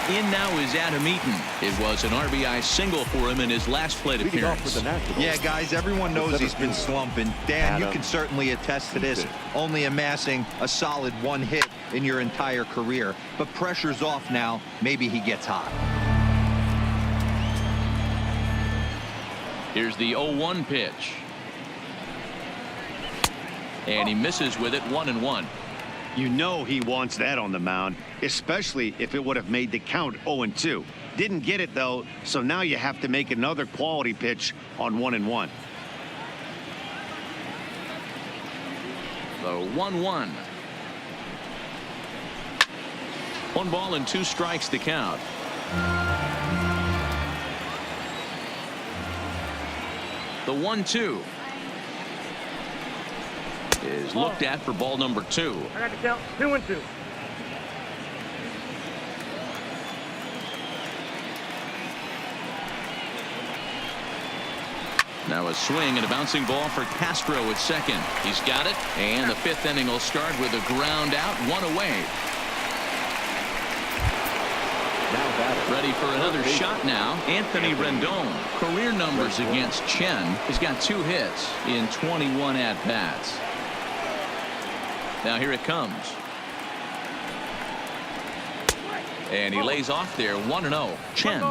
Speaker 1: In now is Adam Eaton. It was an RBI single for him in his last plate appearance.
Speaker 4: Yeah, guys, everyone knows he's been slumping. Dan, you can certainly attest to this. Only amassing a solid one hit in your entire career. But pressure's off now. Maybe he gets hot.
Speaker 1: Here's the 0-1 pitch. And he misses with it, 1-1.
Speaker 2: You know he wants that on the mound, especially if it would have made the count 0-2. Didn't get it, though, so now you have to make another quality pitch on 1-1.
Speaker 1: The 1-1. 1 ball and 2 strikes to count. The 1-2 is looked at for ball number 2.
Speaker 6: I got to count 2-2.
Speaker 1: Now a swing and a bouncing ball for Castro at second. He's got it, and the 5th inning will start with a ground out, 1 away. Ready for another shot now. Anthony Rendon. Career numbers against Chen. He's got 2 hits in 21 at-bats. Now here it comes. And he lays off there, 1-0. Chen,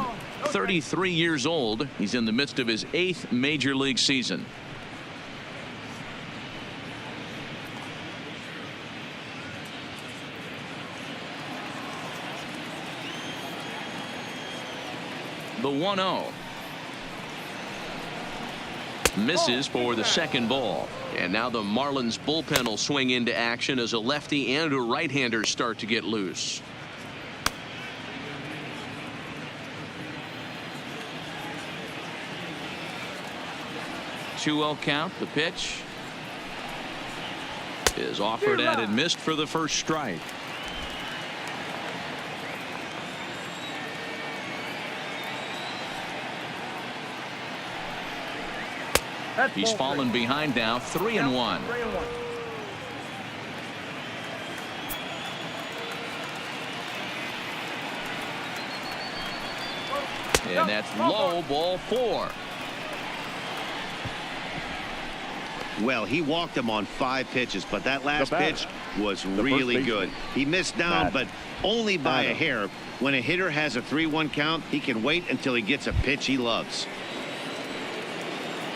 Speaker 1: 33 years old. He's in the midst of his 8th major league season. The 1-0. Misses for the second ball. And now the Marlins bullpen will swing into action as a lefty and a right-hander start to get loose. 2-0 count. The pitch is offered at and missed for the first strike. He's fallen behind now, 3-1. And that's low, ball 4.
Speaker 2: Well, he walked him on 5 pitches, but that last pitch was really good. He missed down, but only by a hair. When a hitter has a 3-1 count, he can wait until he gets a pitch he loves.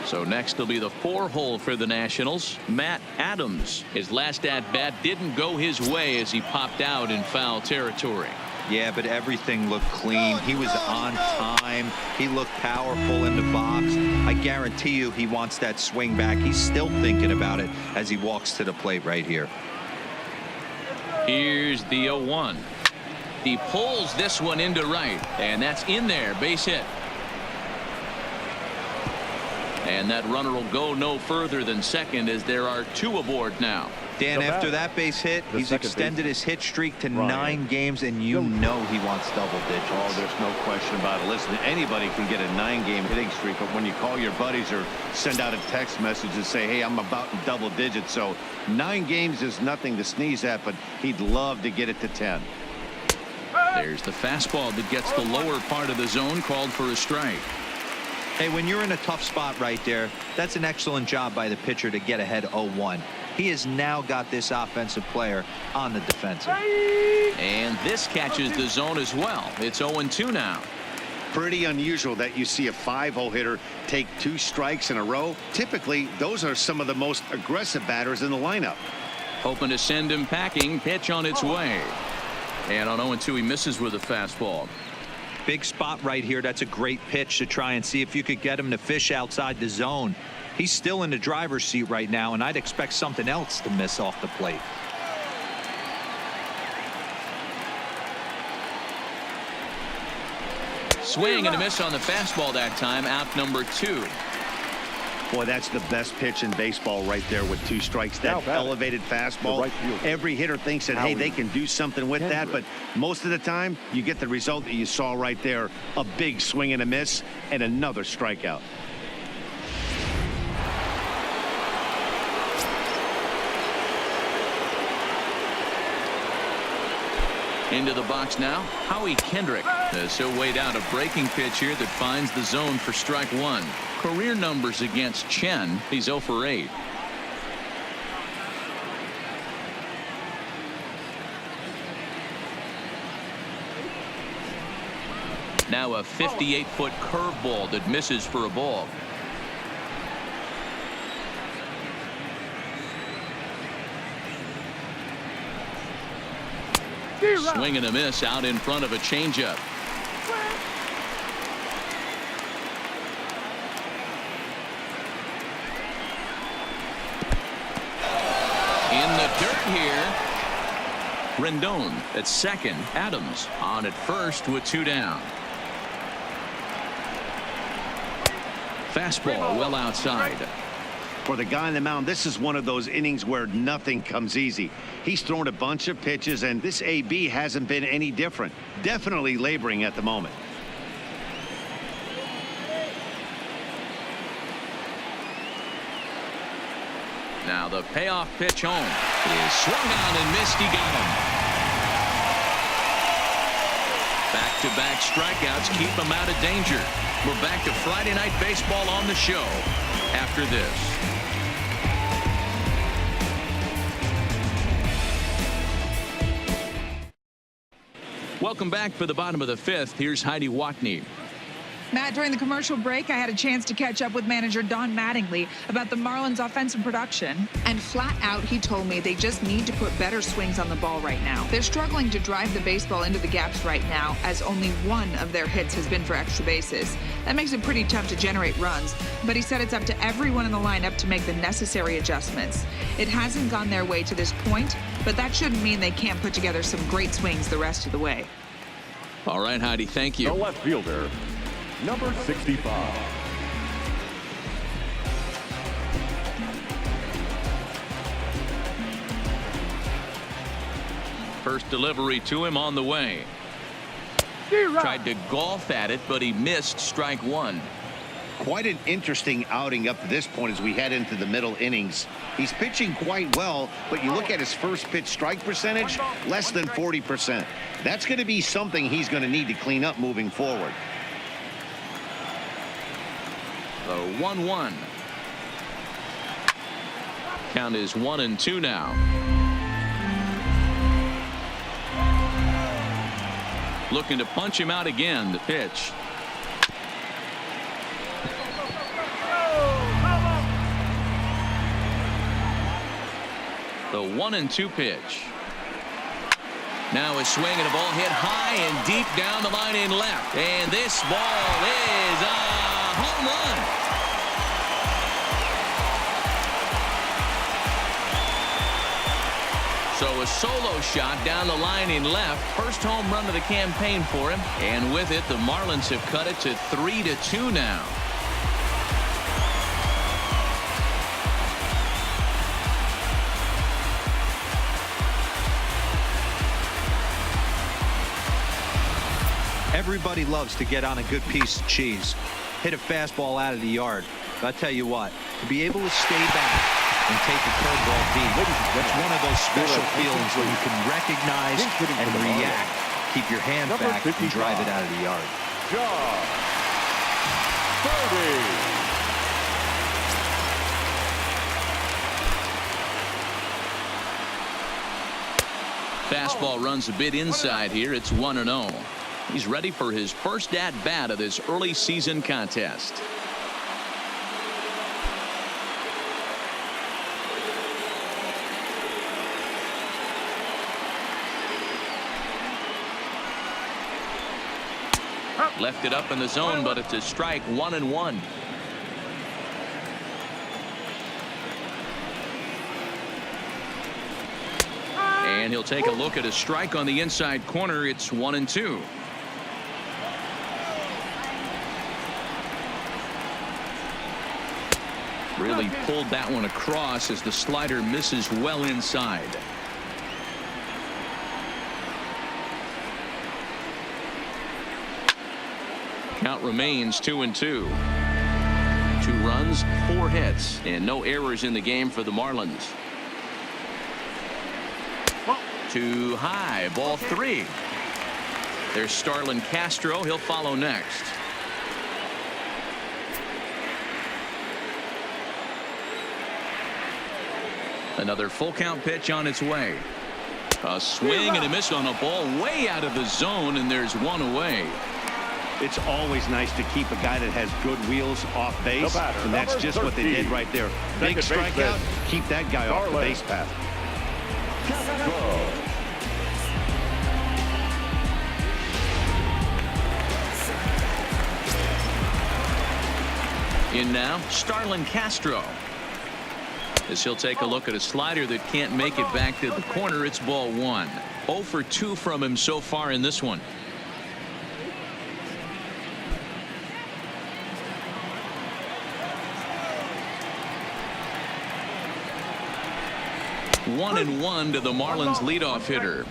Speaker 1: So next will be the 4-hole for the Nationals. Matt Adams. His last at-bat didn't go his way as he popped out in foul territory.
Speaker 4: Yeah, but everything looked clean. He was on time. He looked powerful in the box. I guarantee you he wants that swing back. He's still thinking about it as he walks to the plate right here.
Speaker 1: Here's the 0-1. He pulls this one into right, and that's in there. Base hit. And that runner will go no further than second as there are 2 aboard now.
Speaker 4: Dan, after that base hit, he's extended his hit streak to 9 games, and you know he wants double digits.
Speaker 2: Oh, there's no question about it. Listen, anybody can get a 9-game hitting streak, but when you call your buddies or send out a text message and say, hey, I'm about in double digits, so 9 games is nothing to sneeze at, but he'd love to get it to 10.
Speaker 1: There's the fastball that gets the lower part of the zone, called for a strike.
Speaker 4: Hey, when you're in a tough spot right there, that's an excellent job by the pitcher to get ahead 0-1. He has now got this offensive player on the defensive.
Speaker 1: And this catches the zone as well. It's 0-2 now.
Speaker 2: Pretty unusual that you see a 5-hole hitter take 2 strikes in a row. Typically, those are some of the most aggressive batters in the lineup.
Speaker 1: Hoping to send him packing. Pitch on its way. And on 0-2, he misses with a fastball.
Speaker 4: Big spot right here. That's a great pitch to try and see if you could get him to fish outside the zone. He's still in the driver's seat right now, and I'd expect something else to miss off the plate.
Speaker 1: Swing and a miss on the fastball that time. Out number 2.
Speaker 2: Boy, that's the best pitch in baseball right there with 2 strikes. That elevated fastball. Every hitter thinks that, hey, they can do something with that, but most of the time you get the result that you saw right there. A big swing and a miss and another strikeout.
Speaker 1: Into the box now, Howie Kendrick. So weighed out a breaking pitch here that finds the zone for strike 1. Career numbers against Chen. He's 0 for 8. Now a 58-foot curveball that misses for a ball. Swing and a miss out in front of a changeup. In the dirt here. Rendon at second. Adams on at first with 2 down. Fastball well outside.
Speaker 2: For the guy on the mound, this is one of those innings where nothing comes easy. He's thrown a bunch of pitches, and this AB hasn't been any different. Definitely laboring at the moment.
Speaker 1: Now the payoff pitch home is swung on and missed. He got him. Back-to-back strikeouts keep him out of danger. We're back to Friday Night Baseball on the show after this. Welcome back for the bottom of the 5th. Here's Heidi Watney.
Speaker 5: Matt, during the commercial break, I had a chance to catch up with manager Don Mattingly about the Marlins' offensive production. And flat out, he told me they just need to put better swings on the ball right now. They're struggling to drive the baseball into the gaps right now, as only one of their hits has been for extra bases. That makes it pretty tough to generate runs, but he said it's up to everyone in the lineup to make the necessary adjustments. It hasn't gone their way to this point, but that shouldn't mean they can't put together some great swings the rest of the way.
Speaker 1: All right, Heidi, thank
Speaker 3: The
Speaker 1: you.
Speaker 3: left fielder, number 65.
Speaker 1: First delivery to him on the way. Tried to golf at it, but he missed strike one.
Speaker 2: Quite an interesting outing up to this point as we head into the middle innings. He's pitching quite well, but you look at his first pitch strike percentage, less than 40%. That's going to be something he's going to need to clean up moving forward.
Speaker 1: The 1-1. Count is 1-2 now. Looking to punch him out again. The pitch. The 1-2 pitch. Now a swing and a ball hit high and deep down the line in left. And this ball is a home run. So a solo shot down the line in left. First home run of the campaign for him. And with it, the Marlins have cut it to 3-2 now.
Speaker 4: Everybody loves to get on a good piece of cheese, hit a fastball out of the yard. But I tell you what, to be able to stay back and take a curveball deep, that's one of those special feelings where you can recognize and react, keep your hand back and drive it out of the yard.
Speaker 3: Josh Birdie.
Speaker 1: Fastball runs a bit inside here. It's 1-0. He's ready for his first at-bat of this early season contest. Left it up in the zone, but it's a strike. 1-1. And he'll take a look at a strike on the inside corner. It's 1-2. Really pulled that one across as the slider misses well inside. Count remains 2-2. 2 runs, 4 hits, and no errors in the game for the Marlins. Too high, ball 3. There's Starlin Castro. He'll follow next. Another full count pitch on its way. A swing and a miss on a ball way out of the zone, and there's one away.
Speaker 2: It's always nice to keep a guy that has good wheels off base, and that's just what they did right there. Big strikeout, keep that guy off the base path.
Speaker 1: In now, Starlin Castro. As he'll take a look at a slider that can't make it back to the corner. It's ball 1. 0 for 2 from him so far in this one. One and 1 to the Marlins leadoff hitter.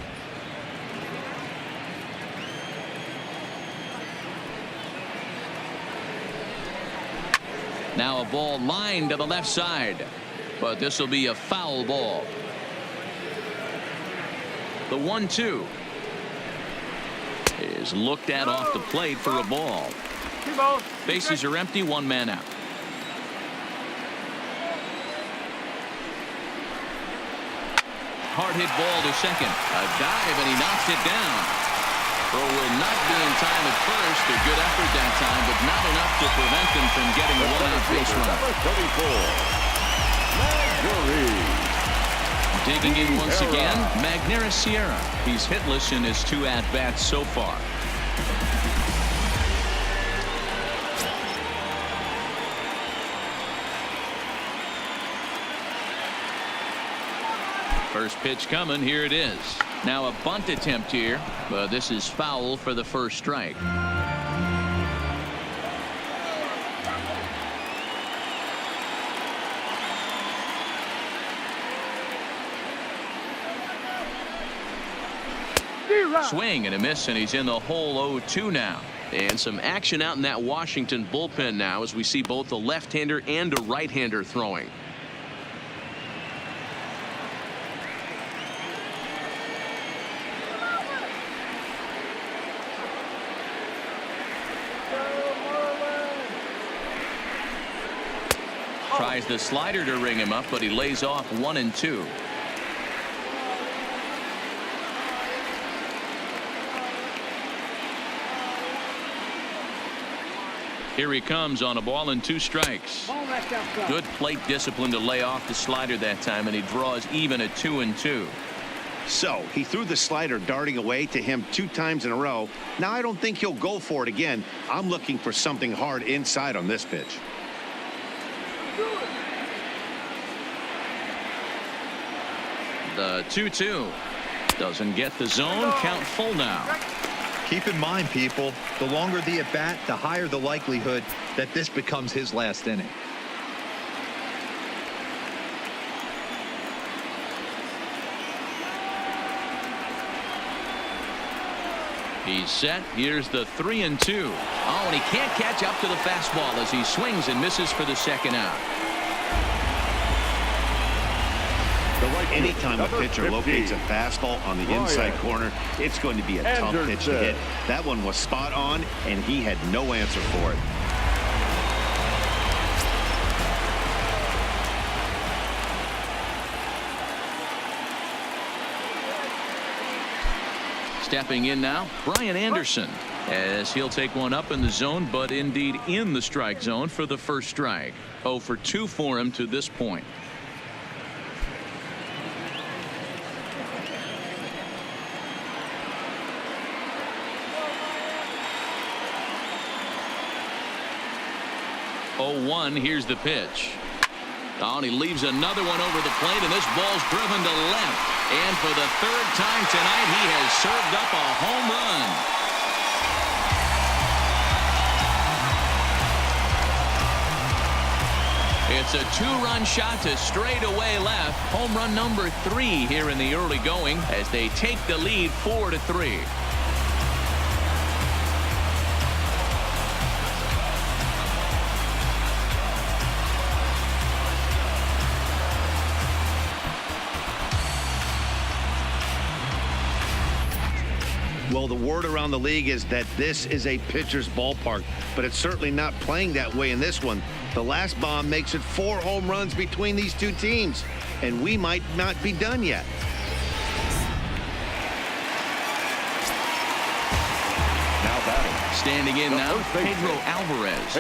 Speaker 1: Now a ball lined to the left side, but this will be a foul ball. The 1-2 is looked at off the plate for a ball. Bases are empty, 1 man out. Hard hit ball to second. A dive, and he knocks it down. Throw will not be in time at first. A good effort that time, but not enough to prevent them from getting a one-out base run. Digging in once again, Magneuris Sierra. He's hitless in his 2 at-bats so far. First pitch coming. Here it is. Now a bunt attempt here, but this is foul for the first strike. Swing and a miss, and he's in the hole 0-2 now. And some action out in that Washington bullpen now as we see both a left-hander and a right-hander throwing. Tries the slider to ring him up, but he lays off 1-2. Here he comes on a ball and 2 strikes. Good plate discipline to lay off the slider that time, and he draws even at 2-2.
Speaker 2: So he threw the slider darting away to him 2 times in a row. Now I don't think he'll go for it again. I'm looking for something hard inside on this pitch.
Speaker 1: The 2-2 doesn't get the zone. Count full now.
Speaker 4: Keep in mind, people, the longer the at bat, the higher the likelihood that this becomes his last inning.
Speaker 1: He's set. Here's the 3-2. Oh, and he can't catch up to the fastball as he swings and misses for the second out.
Speaker 2: Anytime a pitcher locates a fastball on the inside corner, it's going to be a tough pitch to hit. That one was spot on, and he had no answer for it.
Speaker 1: Stepping in now, Brian Anderson, as he'll take one up in the zone, but indeed in the strike zone for the first strike. 0 for 2 for him to this point. Here's the pitch. Oh, and he leaves another one over the plate, and this ball's driven to left. And for the 3rd time tonight, he has served up a home run. It's a 2-run shot to straightaway left. Home run number 3 here in the early going as they take the lead 4-3.
Speaker 2: Well, the word around the league is that this is a pitcher's ballpark, but it's certainly not playing that way in this one. The last bomb makes it 4 home runs between these 2 teams, and we might not be done yet.
Speaker 3: Now batting.
Speaker 1: Standing in now, Pedro Alvarez.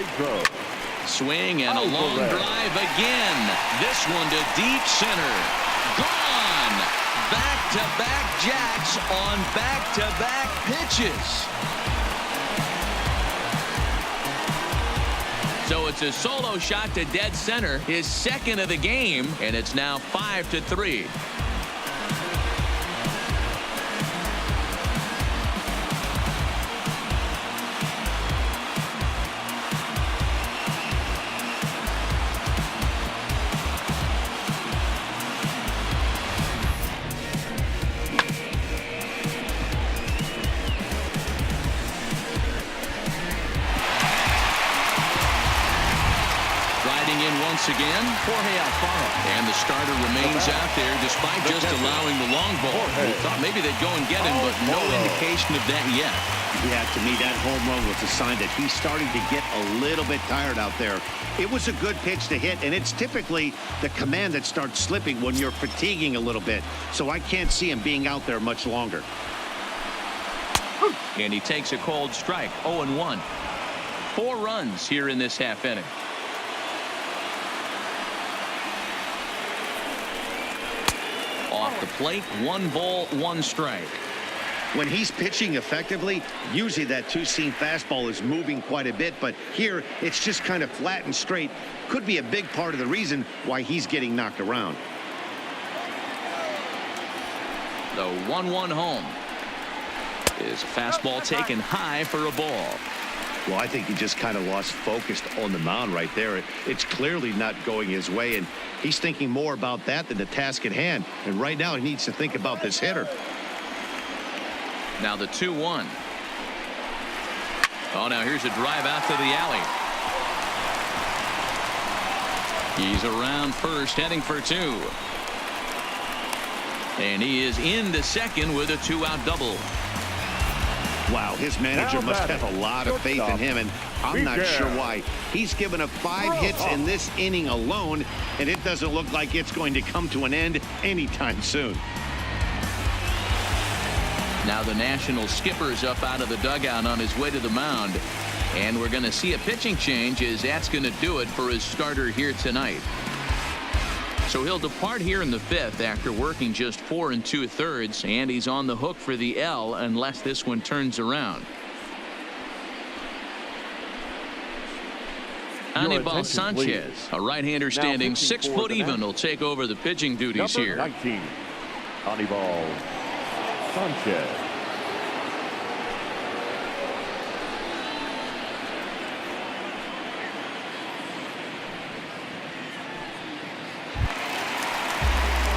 Speaker 1: Swing and a long drive again. This one to deep center. Gone. Back-to-back jacks on back-to-back pitches. So it's a solo shot to dead center, his 2nd of the game, and it's now 5-3. Again, Jorge Alfaro, and the starter remains out there despite just allowing the long ball. We thought maybe they'd go and get him, but no indication of that yet.
Speaker 2: Yeah, to me, that home run was a sign that he's starting to get a little bit tired out there. It was a good pitch to hit, and it's typically the command that starts slipping when you're fatiguing a little bit. So I can't see him being out there much longer.
Speaker 1: And he takes a cold strike. 0-1. 4 runs here in this half inning. Off the plate, 1 ball, 1 strike.
Speaker 2: When he's pitching effectively, usually that two-seam fastball is moving quite a bit, but here it's just kind of flat and straight. Could be a big part of the reason why he's getting knocked around.
Speaker 1: The 1-1 home. Is a fastball taken high for a ball.
Speaker 2: Well, I think he just kind of lost focus on the mound right there. It's clearly not going his way, and he's thinking more about that than the task at hand. And right now he needs to think about this hitter.
Speaker 1: Now the 2-1. Oh, now here's a drive out to the alley. He's around first, heading for 2. And he is into second with a 2-out double.
Speaker 2: Wow, his manager must have a lot of faith in him, and I'm not sure why. He's given up 5 hits in this inning alone, and it doesn't look like it's going to come to an end anytime soon.
Speaker 1: Now the National skipper's up out of the dugout on his way to the mound. And we're going to see a pitching change, as that's going to do it for his starter here tonight. So he'll depart here in the 5th after working just 4 2/3, and he's on the hook for the L unless this one turns around. Anibal Sanchez, a right-hander standing 6 foot even, will take over the pitching duties here.
Speaker 3: 19, Anibal Sanchez.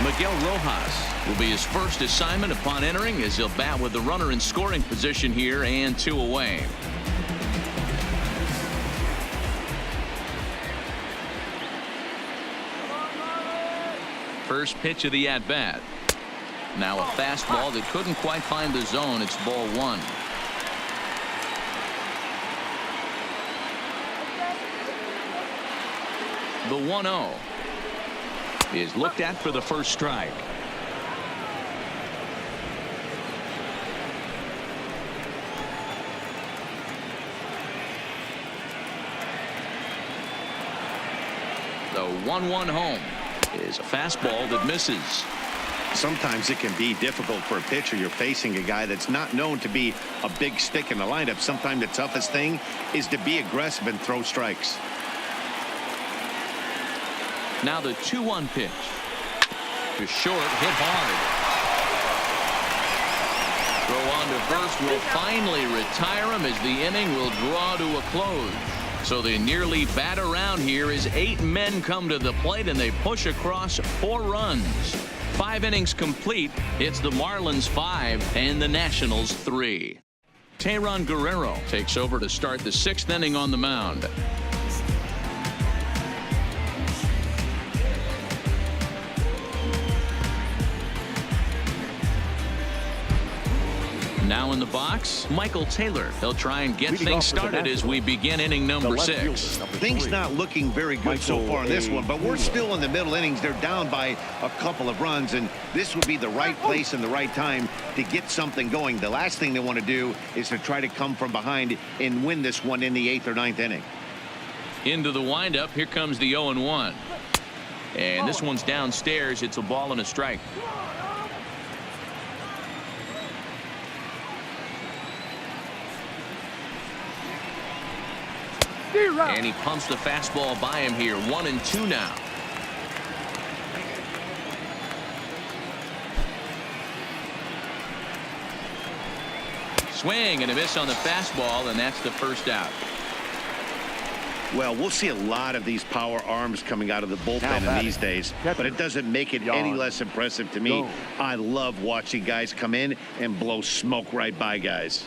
Speaker 1: Miguel Rojas will be his first assignment upon entering, as he'll bat with the runner in scoring position here and 2 away. First pitch of the at-bat. Now a fastball that couldn't quite find the zone. It's ball 1. The 1-0 is looked at for the first strike. The 1-1 home is a fastball that misses.
Speaker 2: Sometimes it can be difficult for a pitcher. You're facing a guy that's not known to be a big stick in the lineup. Sometimes the toughest thing is to be aggressive and throw strikes.
Speaker 1: Now the 2-1 pitch. To short, hit hard. Throw on to first will finally retire him, as the inning will draw to a close. So they nearly bat around here as 8 men come to the plate, and they push across 4 runs. 5 innings complete. It's the Marlins 5 and the Nationals 3. Teheran Guerrero takes over to start the 6th inning on the mound. Now in the box, Michael Taylor. He'll try and get things started as we begin inning number 6.
Speaker 2: Things not looking very good so far in this one, but we're still in the middle innings. They're down by a couple of runs, and this would be the right place and the right time to get something going. The last thing they want to do is to try to come from behind and win this one in the 8th or 9th inning.
Speaker 1: Into the windup, here comes the 0-1. And this one's downstairs. It's a ball and a strike. And he pumps the fastball by him here. 1-2 now. Swing and a miss on the fastball, and that's the first out.
Speaker 2: Well, we'll see a lot of these power arms coming out of the bullpen in these days, but it doesn't make it any less impressive to me. I love watching guys come in and blow smoke right by guys.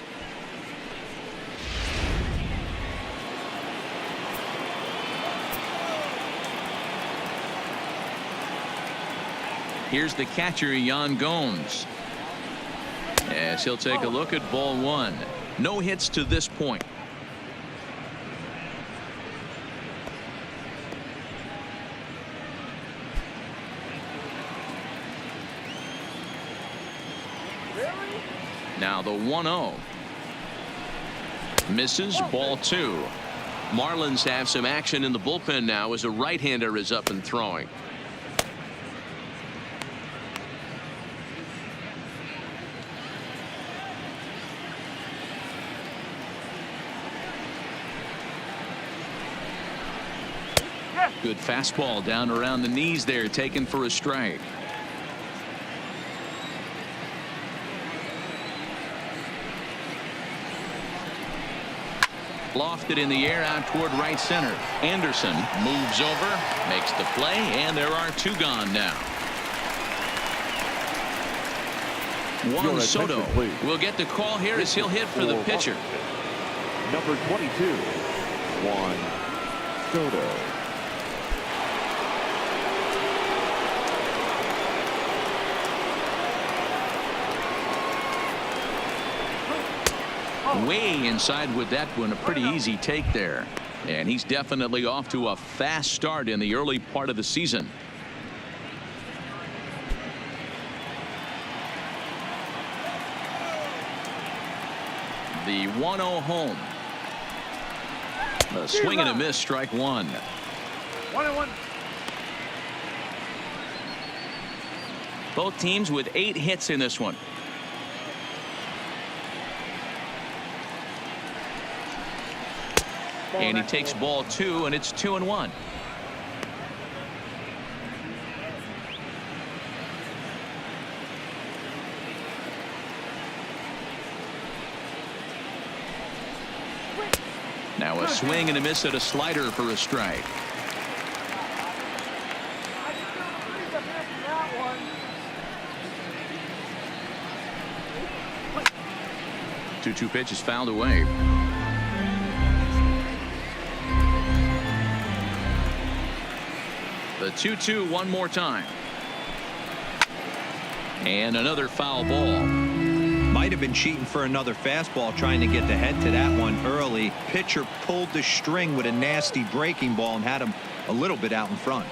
Speaker 1: Here's the catcher, Yan Gomes, as he'll take a look at ball 1. No hits to this point. Now the 1-0. Misses. Ball 2. Marlins have some action in the bullpen now as a right-hander is up and throwing. Good fastball down around the knees there, taken for a strike. Lofted in the air out toward right center. Anderson moves over, makes the play, and there are 2 gone now. Juan Soto will get the call here as he'll hit for the pitcher.
Speaker 3: Number 22, Juan Soto.
Speaker 1: Way inside with that one. A pretty easy take there. And he's definitely off to a fast start in the early part of the season. The 1-0 home. A swing and a miss, strike 1.
Speaker 6: 1-1.
Speaker 1: Both teams with 8 hits in this one. And he takes ball 2, and it's 2-1. Now a swing and a miss at a slider for a strike. Two pitches fouled away. The 2-2 one more time. And another foul ball.
Speaker 4: Might have been cheating for another fastball, trying to get the head to that one early. Pitcher pulled the string with a nasty breaking ball and had him a little bit out in front.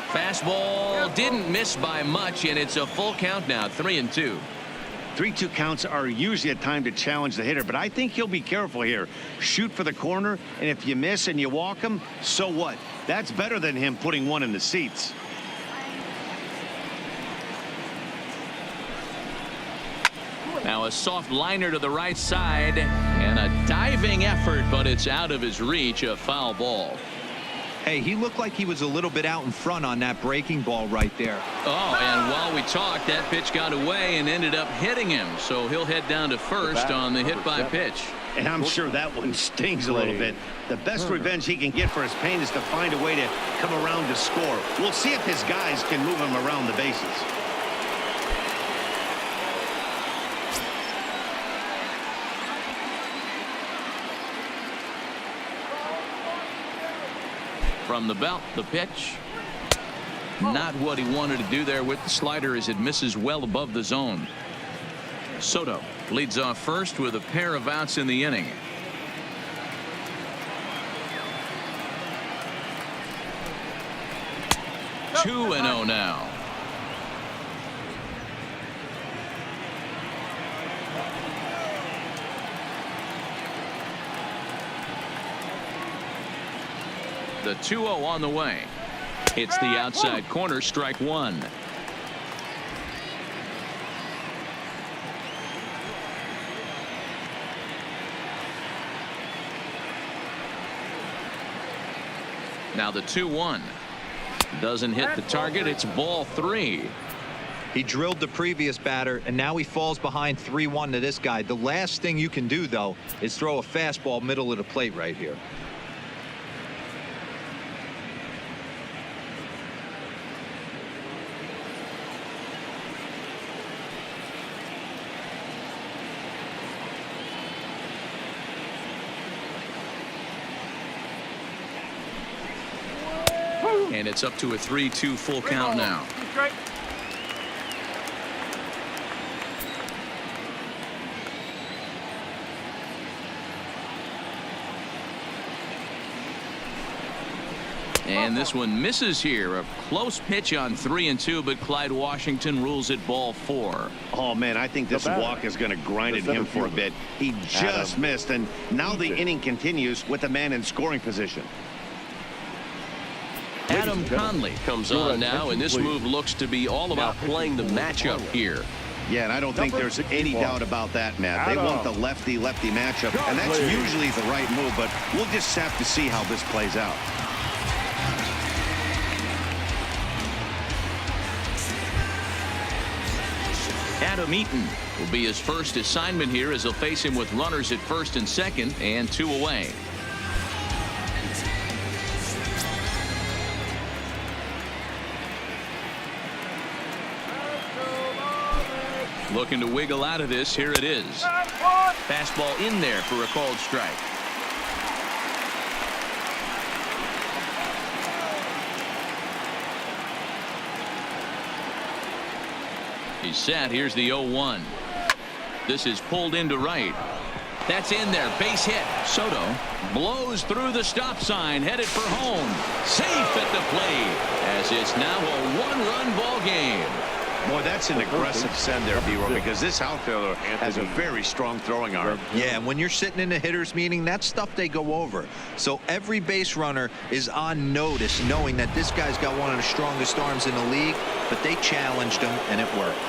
Speaker 1: Fastball didn't miss by much, and it's a full count now. 3-2.
Speaker 2: 3-2 counts are usually a time to challenge the hitter, but I think he'll be careful here. Shoot for the corner, and if you miss and you walk him, so what? That's better than him putting one in the seats.
Speaker 1: Now a soft liner to the right side, and a diving effort, but it's out of his reach. A foul ball.
Speaker 4: Hey, he looked like he was a little bit out in front on that breaking ball right there.
Speaker 1: Oh, and while we talked, that pitch got away and ended up hitting him. So he'll head down to first on the hit by pitch.
Speaker 2: And I'm sure that one stings a little bit. The best revenge he can get for his pain is to find a way to come around to score. We'll see if his guys can move him around the bases.
Speaker 1: From the belt, the pitch. Not what he wanted to do there with the slider as it misses well above the zone. Soto leads off first with a pair of outs in the inning. Two 2-0 now. The 2-0 on the way. It's the outside corner, strike 1. Now the 2-1 doesn't hit the target. It's ball 3.
Speaker 4: He drilled the previous batter, and now he falls behind 3-1 to this guy. The last thing you can do, though, is throw a fastball middle of the plate right here.
Speaker 1: And it's up to a 3-2 full count now. And this one misses here. A close pitch on 3-2, but Clyde Washington rules it ball 4.
Speaker 2: Oh, man, I think this walk is going to grind at him for a bit. He just missed, and now the inning continues with a man in scoring position.
Speaker 1: Adam Conley comes on now, and this move looks to be all about playing the matchup here.
Speaker 2: Yeah, and I don't think there's any doubt about that, Matt. They want the lefty-lefty matchup, and that's usually the right move, but we'll just have to see how this plays out.
Speaker 1: Adam Eaton will be his first assignment here as he'll face him with runners at first and second and 2 away. Looking to wiggle out of this. Here it is. Fastball in there for a called strike. He's set. Here's the 0-1. This is pulled into right. That's in there. Base hit. Soto blows through the stop sign, headed for home. Safe at the plate, as it's now a 1-run ball game.
Speaker 2: Boy, that's an aggressive send there, B-Roy, because this outfielder has a very strong throwing arm.
Speaker 4: Yeah, and when you're sitting in a hitter's meeting, that's stuff they go over. So every base runner is on notice, knowing that this guy's got one of the strongest arms in the league, but they challenged him, and it worked.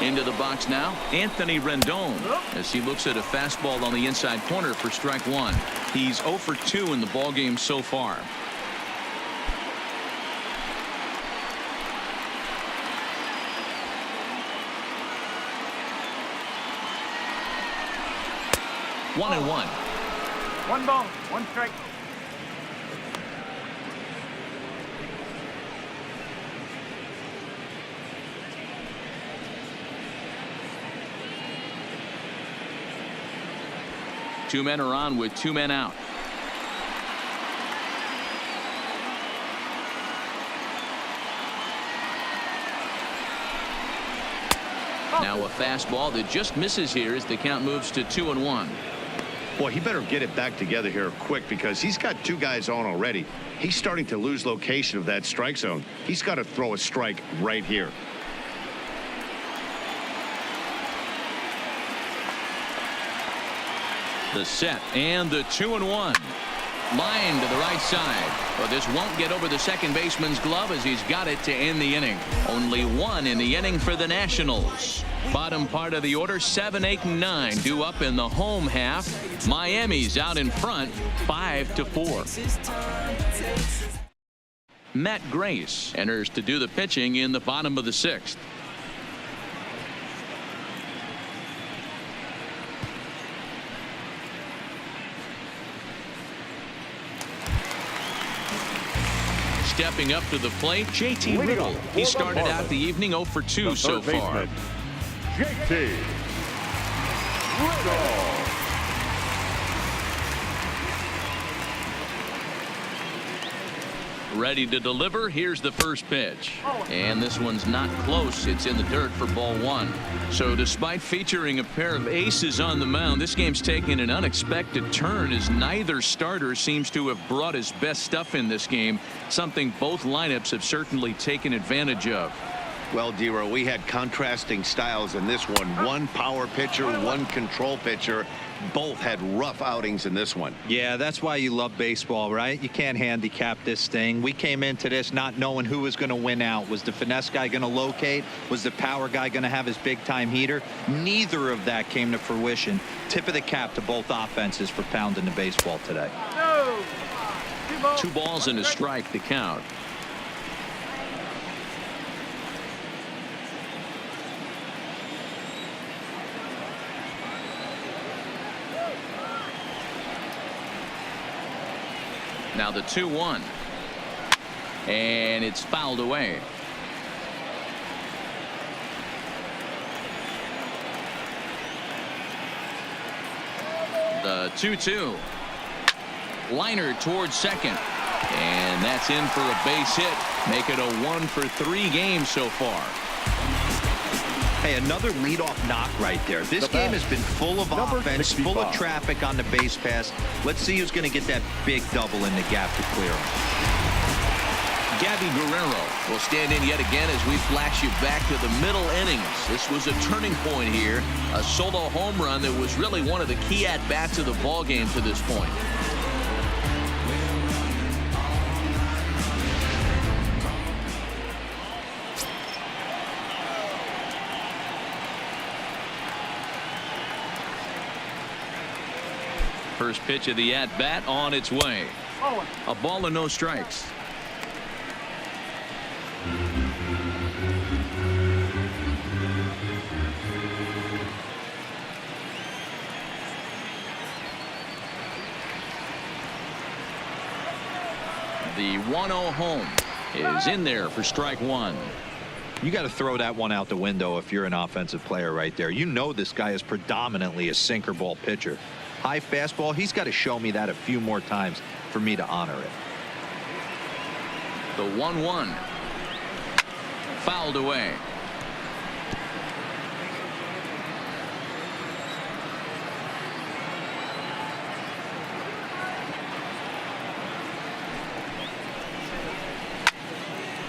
Speaker 1: Into the box now, Anthony Rendon, as he looks at a fastball on the inside corner for strike 1. He's 0 for 2 in the ballgame so far. One and one.
Speaker 6: 1 ball, 1 strike.
Speaker 1: Two men are on with 2 men out. Now a fastball that just misses here as the count moves to 2-1.
Speaker 2: Boy, he better get it back together here quick, because he's got 2 guys on already. He's starting to lose location of that strike zone. He's got to throw a strike right here.
Speaker 1: The set and the 2-1. Line to the right side. But this won't get over the second baseman's glove, as he's got it to end the inning. Only 1 in the inning for the Nationals. Bottom part of the order, 7, 8, and 9 due up in the home half. Miami's out in front, 5-4. Matt Grace enters to do the pitching in the bottom of the 6th. Stepping up to the plate, JT Riddle. He started out the evening 0 for 2 so far.
Speaker 3: JT Riddle.
Speaker 1: Ready to deliver. Here's the first pitch. And this one's not close. It's in the dirt for ball 1. So despite featuring a pair of aces on the mound, this game's taken an unexpected turn, as neither starter seems to have brought his best stuff in this game, something both lineups have certainly taken advantage of.
Speaker 2: Well, D-Roy, we had contrasting styles in this one. One power pitcher, one control pitcher. Both had rough outings in this one.
Speaker 4: Yeah, that's why you love baseball, right? You can't handicap this thing. We came into this not knowing who was going to win out. Was the finesse guy going to locate? Was the power guy going to have his big-time heater? Neither of that came to fruition. Tip of the cap to both offenses for pounding the baseball today.
Speaker 1: 2 balls and a strike to count. Now the 2-1, and it's fouled away. The 2-2, liner towards second, and that's in for a base hit. Make it a 1 for 3 game so far.
Speaker 4: Hey, another leadoff knock right there. This game has been full of offense,
Speaker 3: 65.
Speaker 4: full of traffic on the base pass. Let's see who's going to get that big double in the gap to clear him.
Speaker 1: Gabby Guerrero will stand in yet again as we flash you back to the middle innings. This was a turning point here. A solo home run that was really one of the key at-bats of the ball game to this point. First pitch of the at-bat on its way. A ball and no strikes. The 1-0 home is in there for strike one.
Speaker 4: You got to throw that one out the window if you're an offensive player right there. You know this guy is predominantly a sinker ball pitcher. High fastball, he's got to show me that a few more times for me to honor it.
Speaker 1: The 1-1. Fouled away.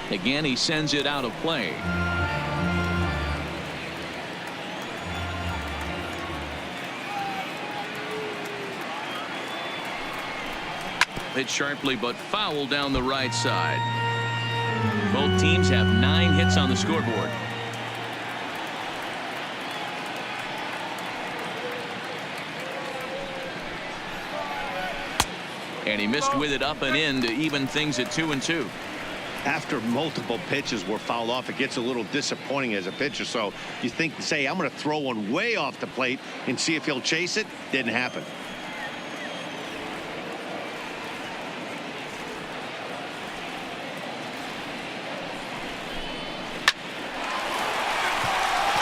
Speaker 1: Again, he sends it out of play. Hit sharply, but foul down the right side. Both teams have 9 hits on the scoreboard. And he missed with it up and in to even things at 2-2.
Speaker 2: After multiple pitches were fouled off, it gets a little disappointing as a pitcher. So you think, say, I'm going to throw one way off the plate and see if he'll chase it. Didn't happen.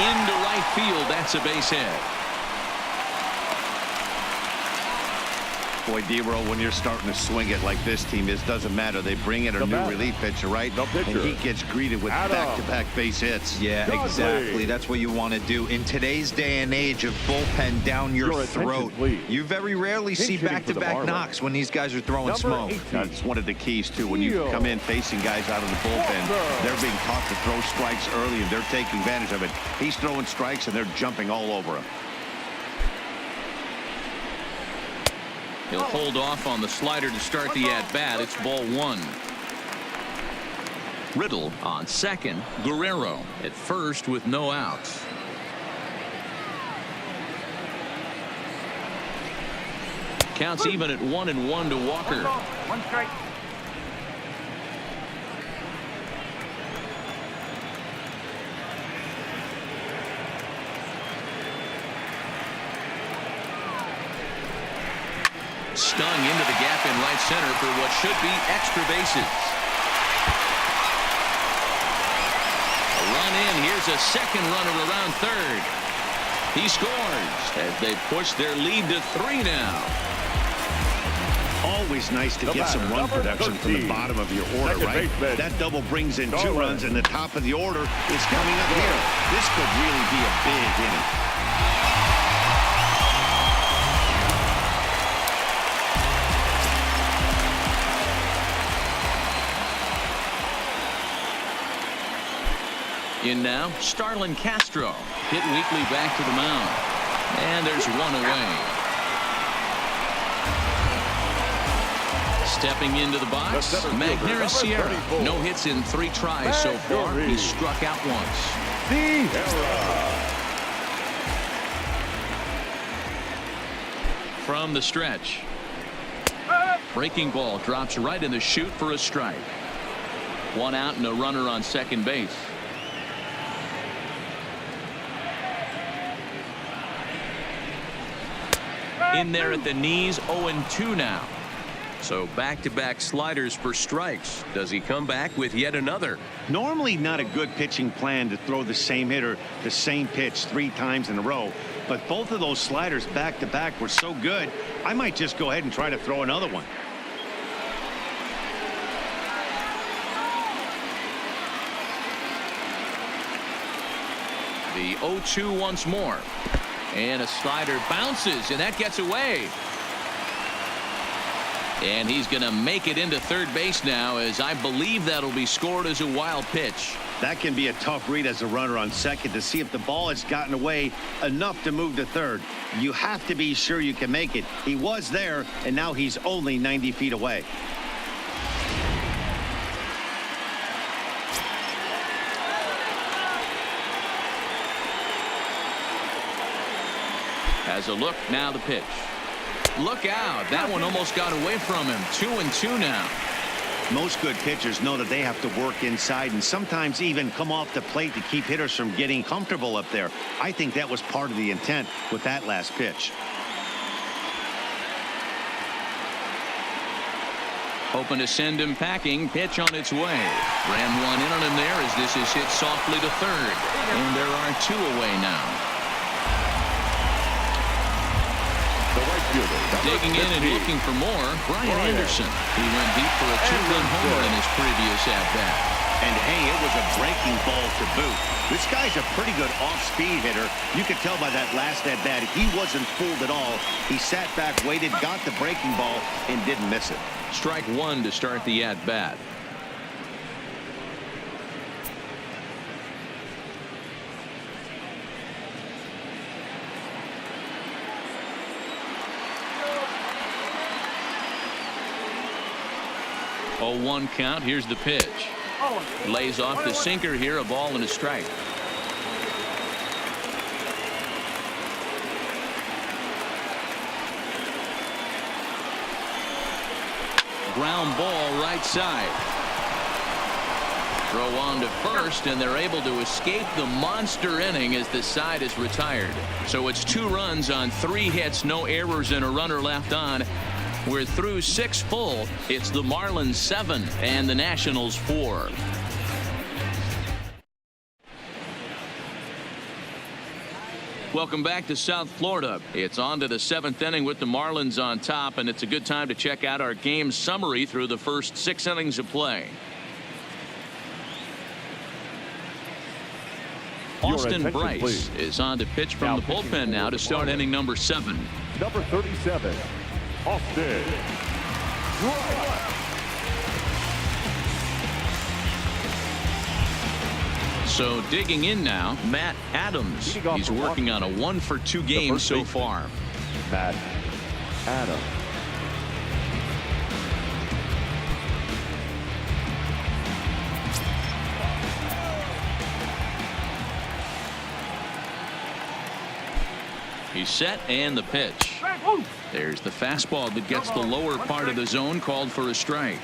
Speaker 1: Into right field. That's a base hit.
Speaker 2: Boy, D-Roll, when you're starting to swing it like this team is, doesn't matter. They bring in a new relief pitcher, right? And he gets greeted with back-to-back base hits.
Speaker 4: Yeah, exactly. That's what you want to do. In today's day and age of bullpen down your throat, you very rarely see back-to-back knocks when these guys are throwing smoke.
Speaker 2: That's one of the keys, too. When you come in facing guys out of the bullpen, they're being taught to throw strikes early, and they're taking advantage of it. He's throwing strikes, and they're jumping all over him.
Speaker 1: He'll hold off on the slider to start the at-bat. It's ball one. Riddle on second. Guerrero at first with no outs. Counts even at 1-1 to Walker.
Speaker 6: 1 strike.
Speaker 1: Stung into the gap in right center for what should be extra bases. A run in. Here's a second runner around third. He scores as they push their lead to 3 now.
Speaker 2: Always nice to get some run production from the bottom of your order, right? That double brings in 2 runs, and the top of the order is coming up here. This could really be a big inning.
Speaker 1: In now, Starlin Castro. Hit weakly back to the mound. And there's one away. Stepping into the box, Magneuris Sierra. No hits in 3 tries so far. He's struck out once. From the stretch. Breaking ball drops right in the chute for a strike. 1 out and a runner on second base. In there at the knees, 0-2 now. So back-to-back sliders for strikes. Does he come back with yet another?
Speaker 2: Normally not a good pitching plan to throw the same hitter the same pitch 3 times in a row, but both of those sliders back-to-back were so good, I might just go ahead and try to throw another one.
Speaker 1: The 0-2 once more. And a slider bounces, and that gets away. And he's going to make it into third base now, as I believe that'll be scored as a wild pitch.
Speaker 2: That can be a tough read as a runner on second to see if the ball has gotten away enough to move to third. You have to be sure you can make it. He was there, and now he's only 90 feet away.
Speaker 1: Has a look, now the pitch. Look out, that one almost got away from him. 2-2 now.
Speaker 2: Most good pitchers know that they have to work inside and sometimes even come off the plate to keep hitters from getting comfortable up there. I think that was part of the intent with that last pitch.
Speaker 1: Hoping to send him packing. Pitch on its way. Ran one in on him there as this is hit softly to third. And there are two away now. Digging in and looking for more, Brian Anderson. He went deep for a two-run homer in his previous at-bat.
Speaker 2: And hey, it was a breaking ball to boot. This guy's a pretty good off-speed hitter. You could tell by that last at-bat he wasn't fooled at all. He sat back, waited, got the breaking ball, and didn't miss it.
Speaker 1: Strike one to start the at-bat. Oh, 1 count. Here's the pitch. Lays off the sinker here, a ball and a strike. Ground ball right side. Throw on to first, and they're able to escape the monster inning as the side is retired. So it's 2 runs on 3 hits, no errors, and a runner left on. We're through 6 full. It's the Marlins 7 and the Nationals 4. Welcome back to South Florida. It's on to the 7th inning with the Marlins on top, and it's a good time to check out our game summary through the first 6 innings of play. Austin Bryce is on to pitch from the bullpen now to start inning number 7.
Speaker 3: Number 37. Austin.
Speaker 1: So digging in now, Matt Adams. He's working on a 1-for-2 game so far.
Speaker 3: Matt Adams.
Speaker 1: He's set and the pitch. There's the fastball that gets the lower part of the zone, called for a strike.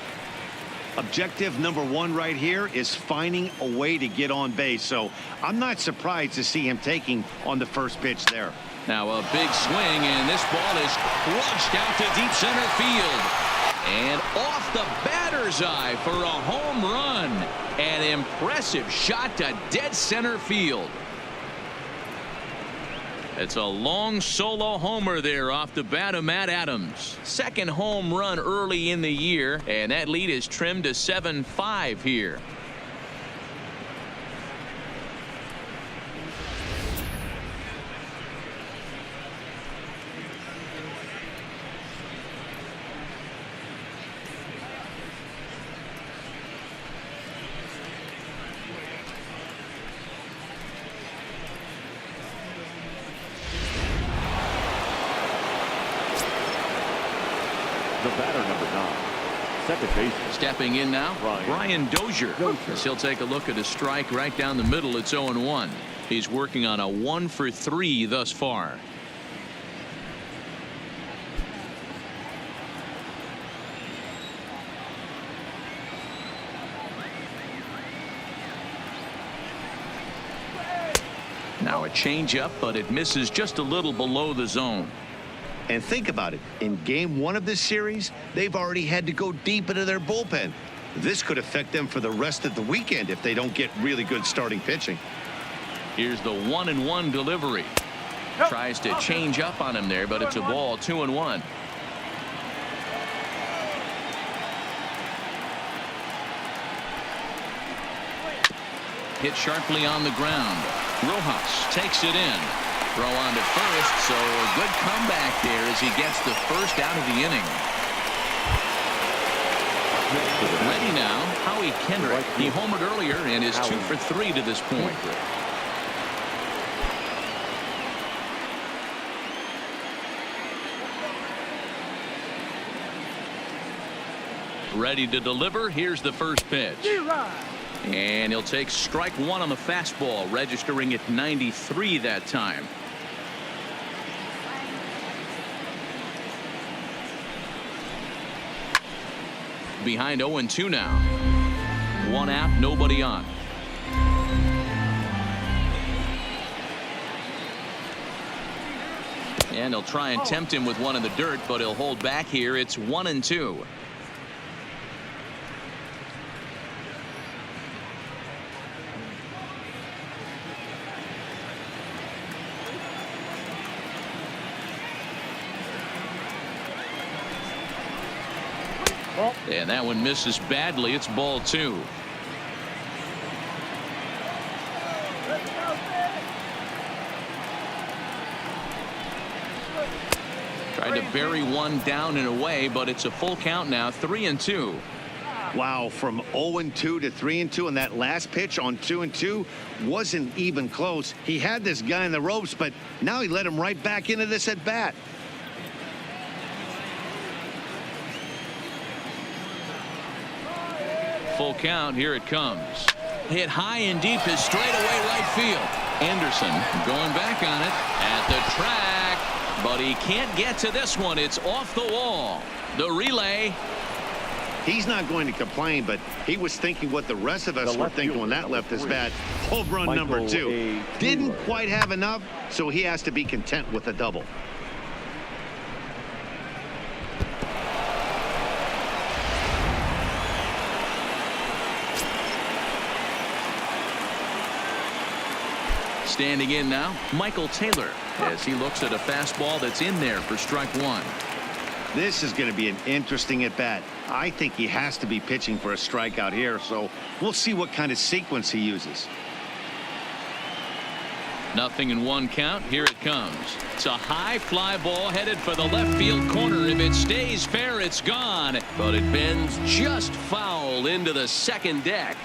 Speaker 2: Objective number 1 right here is finding a way to get on base. So I'm not surprised to see him taking on the first pitch there.
Speaker 1: Now a big swing, and this ball is crushed out to deep center field. And off the batter's eye for a home run. An impressive shot to dead center field. It's a long solo homer there off the bat of Matt Adams. Second home run early in the year, and that lead is trimmed to 7-5 here.
Speaker 3: The batter, number 9. Second baseman.
Speaker 1: Stepping in now, Brian Dozier. As he'll take a look at a strike right down the middle. It's 0-1. He's working on a 1-for-3 thus far. Now a changeup, but it misses just a little below the zone.
Speaker 2: And think about it. In game 1 of this series, they've already had to go deep into their bullpen. This could affect them for the rest of the weekend if they don't get really good starting pitching.
Speaker 1: Here's the 1-1 delivery. Tries to change up on him there, but it's a ball. 2-1. Hit sharply on the ground. Rojas takes it in. Throw on to first, so a good comeback there as he gets the first out of the inning. Ready now, Howie Kendrick. He homered earlier and is 2 for 3 to this point. Ready to deliver. Here's the first pitch. And he'll take strike one on the fastball, registering at 93 that time. Behind 0-2 now. One out, nobody on. And he'll try and tempt him with one in the dirt, but he'll hold back here. It's 1-2. And that one misses badly. It's ball 2. Tried to bury one down and away, but it's a full count now. 3-2.
Speaker 2: Wow, from 0-2 to 3-2, and that last pitch on 2-2 wasn't even close. He had this guy in the ropes, but now he let him right back into this at bat.
Speaker 1: Full count. Here it comes. Hit high and deep is straightaway right field. Anderson going back on it at the track, but he can't get to this one. It's off the wall. The relay.
Speaker 2: He's not going to complain, but he was thinking what the rest of us were thinking when that left his bat. Home run number 2. Didn't quite have enough, so he has to be content with a double.
Speaker 1: Standing in now, Michael Taylor, as he looks at a fastball that's in there for strike one.
Speaker 2: This is going to be an interesting at bat. I think he has to be pitching for a strikeout here, so we'll see what kind of sequence he uses.
Speaker 1: 0-1 count. Here it comes. It's a high fly ball headed for the left field corner. If it stays fair, it's gone, but it bends just foul into the second deck.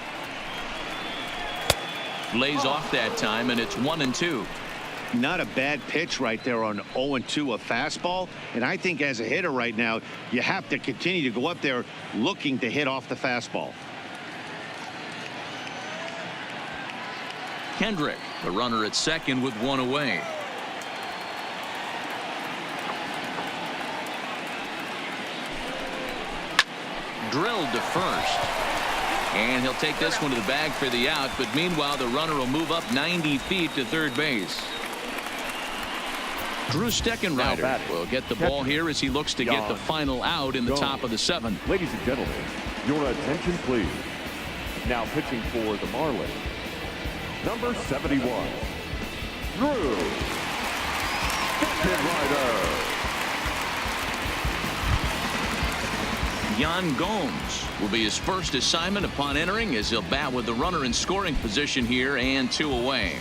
Speaker 1: Lays off that time, and it's 1-2.
Speaker 2: Not a bad pitch right there on 0-2, a fastball. And I think as a hitter right now, you have to continue to go up there looking to hit off the fastball.
Speaker 1: Kendrick, the runner at second with one away. Drilled to first. And he'll take this one to the bag for the out, but meanwhile the runner will move up 90 feet to third base. Drew Steckenrider will get the ball here as he looks to get the final out in the top of the 7th.
Speaker 3: Ladies and gentlemen, your attention please. Now pitching for the Marlins, number 71, Drew Steckenrider.
Speaker 1: Yan Gomes will be his first assignment upon entering, as he'll bat with the runner in scoring position here and 2 away.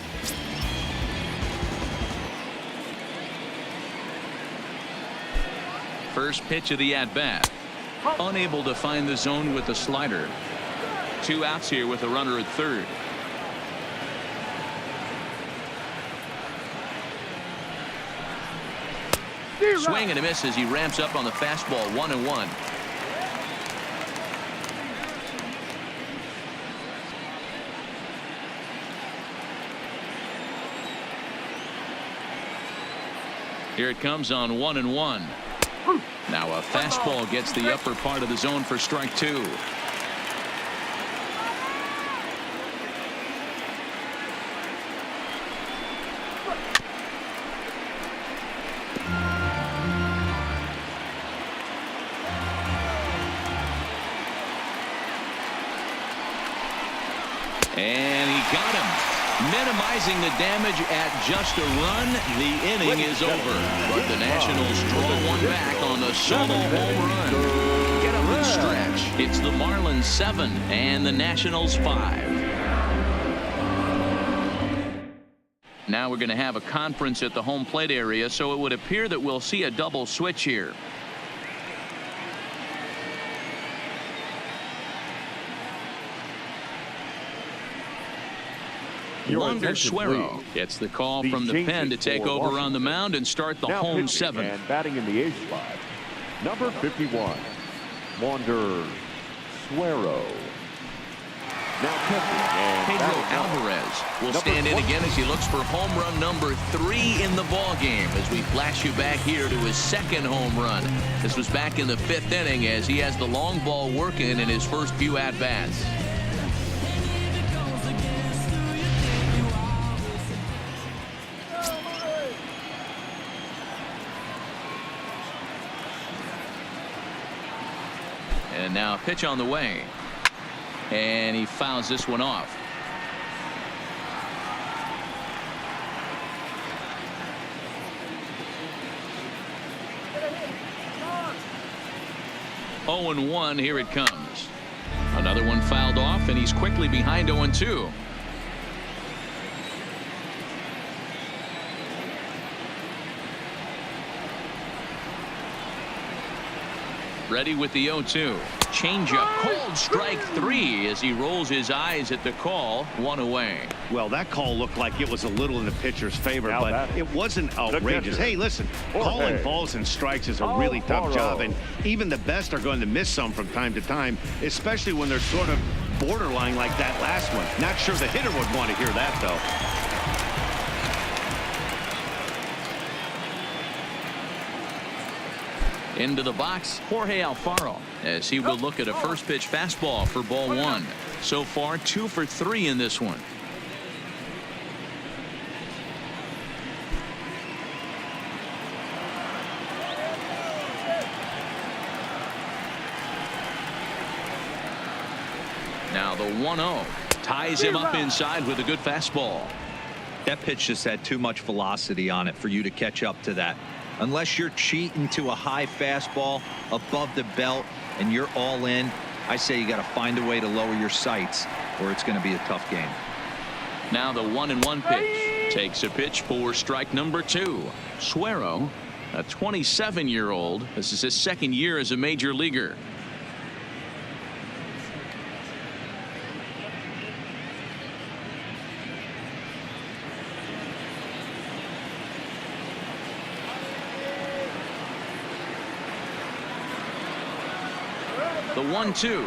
Speaker 1: First pitch of the at-bat. Unable to find the zone with the slider. 2 outs here with a runner at third. Swing and a miss as he ramps up on the fastball. 1-1. Here it comes on 1-1. Now a fastball gets the upper part of the zone for strike 2. And he got him. Minimizing the damage at just a run. The inning is over, but the Nationals draw one back on the solo home run. Get up and stretch. It's the Marlins 7 and the Nationals 5. Now we're going to have a conference at the home plate area, so it would appear that we'll see a double switch here. Wander Suero gets the call from the pen to take over on the mound and start the home seventh.
Speaker 3: And batting in the 8th slot, number 51, Wander Suero. Now
Speaker 1: Pedro Alvarez will stand in again as he looks for home run number 3 in the ball game as we flash you back here to his second home run. This was back in the 5th inning as he has the long ball working in his first few at-bats. And now a pitch on the way. And he fouls this one off. Oh, 0-1, here it comes. Another one fouled off, and he's quickly behind 0-2. Ready with the 0-2. Changeup, cold strike 3 as he rolls his eyes at the call. 1 away.
Speaker 2: Well, that call looked like it was a little in the pitcher's favor, but it wasn't outrageous. Hey, listen, calling balls and strikes is a really tough job, and even the best are going to miss some from time to time, especially when they're sort of borderline like that last one. Not sure the hitter would want to hear that, though.
Speaker 1: Into the box, Jorge Alfaro, as he will look at a first pitch fastball for ball 1. So far, 2 for 3 in this one. Now the 1-0 ties him up inside with a good fastball.
Speaker 4: That pitch just had too much velocity on it for you to catch up to that. Unless you're cheating to a high fastball above the belt and you're all in, I say you got to find a way to lower your sights or it's going to be a tough game.
Speaker 1: Now the 1-1 pitch takes a pitch for strike number 2. Suero, a 27-year-old. This is his second year as a major leaguer. The 1-2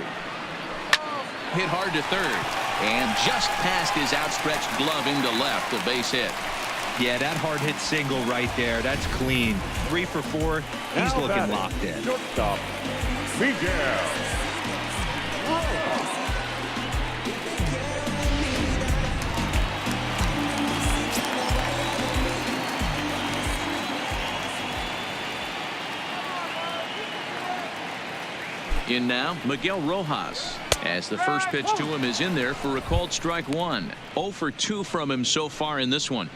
Speaker 1: hit hard to third and just past his outstretched glove into left. A base hit.
Speaker 4: Yeah, that hard hit single right there. That's clean. 3 for 4. He's looking locked in.
Speaker 3: Shortstop, Miguel.
Speaker 1: In now, Miguel Rojas, as the first pitch to him is in there for a called strike 1. 0 for 2 from him so far in this one.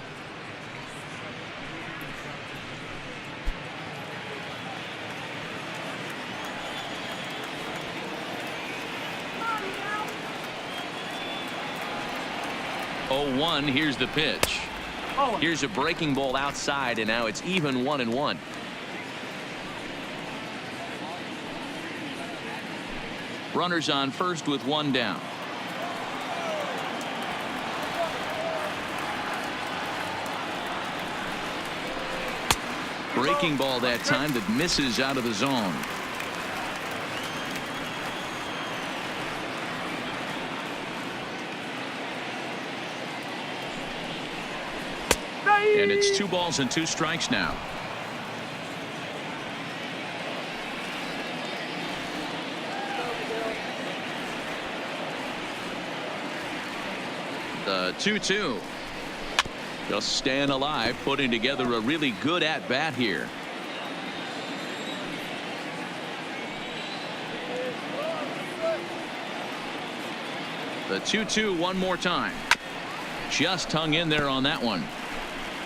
Speaker 1: Oh, 1, here's the pitch. Here's a breaking ball outside, and now it's even 1-1. Runners on first with 1 down. Breaking ball that time that misses out of the zone. And it's 2 balls and 2 strikes now. The 2-2. Just staying alive, putting together a really good at-bat here. The 2-2 one more time. Just hung in there on that one.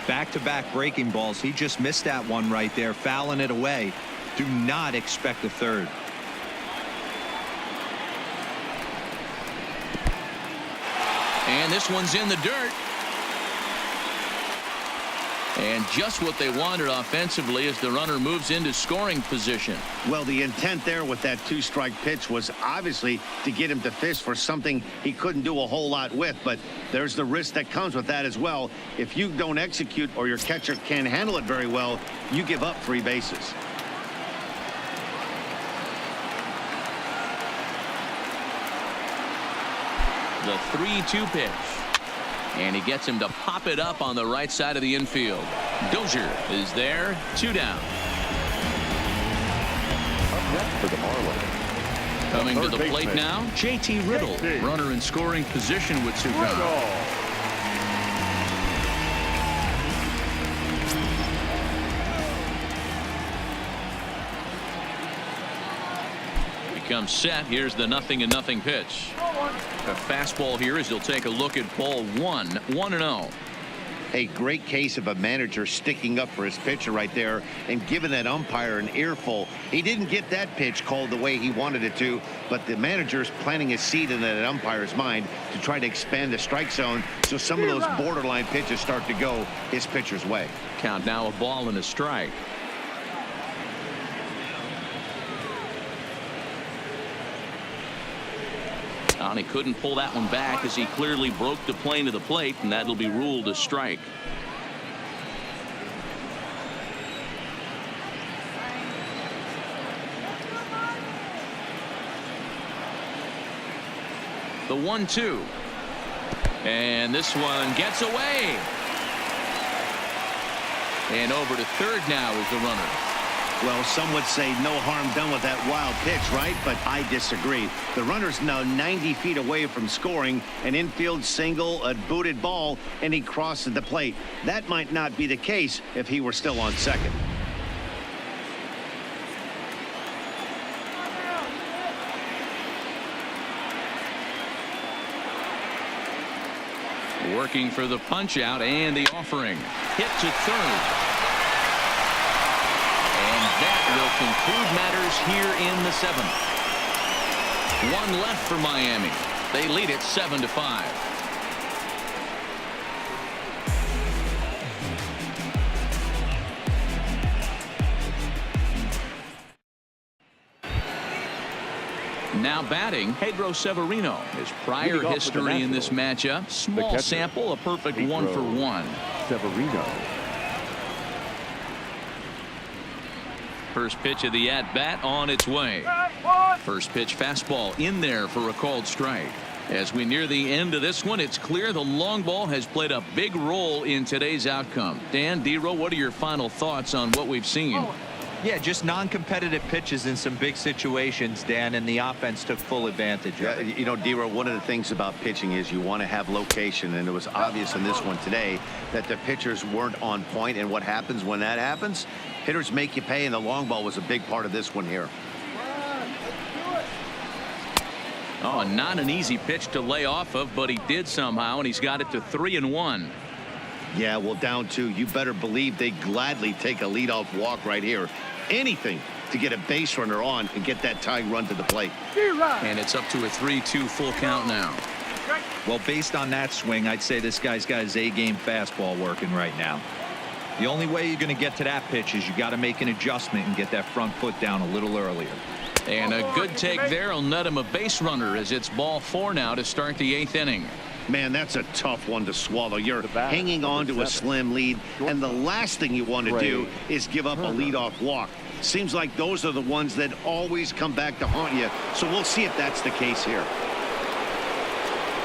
Speaker 4: Back-to-back breaking balls. He just missed that one right there, fouling it away. Do not expect a third. And
Speaker 1: this one's in the dirt. And just what they wanted offensively as the runner moves into scoring position.
Speaker 2: Well, the intent there with that 2-strike pitch was obviously to get him to fish for something he couldn't do a whole lot with. But there's the risk that comes with that as well. If you don't execute or your catcher can't handle it very well, you give up 3 bases.
Speaker 1: The 3-2 pitch. And he gets him to pop it up on the right side of the infield. Dozier is there. 2 down.
Speaker 3: Up next for the Marlins.
Speaker 1: Coming to the
Speaker 3: Third
Speaker 1: plate
Speaker 3: baseman,
Speaker 1: now, J.T. Riddle. Runner in scoring position with 2 down. Becomes set. Here's the 0-0 pitch. A fastball here as he'll take a look at ball 1. 1-0.
Speaker 2: A great case of a manager sticking up for his pitcher right there and giving that umpire an earful. He didn't get that pitch called the way he wanted it to, but the manager's planting a seed in that umpire's mind to try to expand the strike zone so some of those borderline pitches start to go his pitcher's way.
Speaker 1: Count now, a ball and a strike. And he couldn't pull that one back as he clearly broke the plane of the plate, and that'll be ruled a strike. The 1-2. And this one gets away. And over to third now is the runner.
Speaker 2: Well, some would say no harm done with that wild pitch, right? But I disagree. The runner's now 90 feet away from scoring an infield single, a booted ball, and he crosses the plate. That might not be the case if he were still on second.
Speaker 1: Working for the punch out and the offering. Hit to third. That will conclude matters here in the 7th. 1 left for Miami. They lead it 7-5. Now batting, Pedro Severino. His prior history in this matchup, small sample, a perfect 1-for-1.
Speaker 3: Severino.
Speaker 1: First pitch of the at-bat on its way. First pitch fastball in there for a called strike. As we near the end of this one, it's clear the long ball has played a big role in today's outcome. Dan, D-Row, what are your final thoughts on what we've seen?
Speaker 4: Yeah, just non-competitive pitches in some big situations, Dan, and the offense took full advantage of it.
Speaker 2: You know, D-Row, one of the things about pitching is you want to have location, and it was obvious in this one today that the pitchers weren't on point, and what happens when that happens? Hitters make you pay, and the long ball was a big part of this one here.
Speaker 1: Oh, not an easy pitch to lay off of, but he did somehow, and he's got it to 3-1.
Speaker 2: Yeah, well, down 2, you better believe they gladly take a leadoff walk right here. Anything to get a base runner on and get that tying run to the plate.
Speaker 1: And it's up to a 3-2 full count now.
Speaker 4: Well, based on that swing, I'd say this guy's got his A-game fastball working right now. The only way you're going to get to that pitch is you got to make an adjustment and get that front foot down a little earlier.
Speaker 1: And a good take there will net him a base runner as it's ball 4 now to start the 8th inning.
Speaker 2: Man, that's a tough one to swallow. You're hanging on to a slim lead, and the last thing you want to do is give up a leadoff walk. Seems like those are the ones that always come back to haunt you, so we'll see if that's the case here.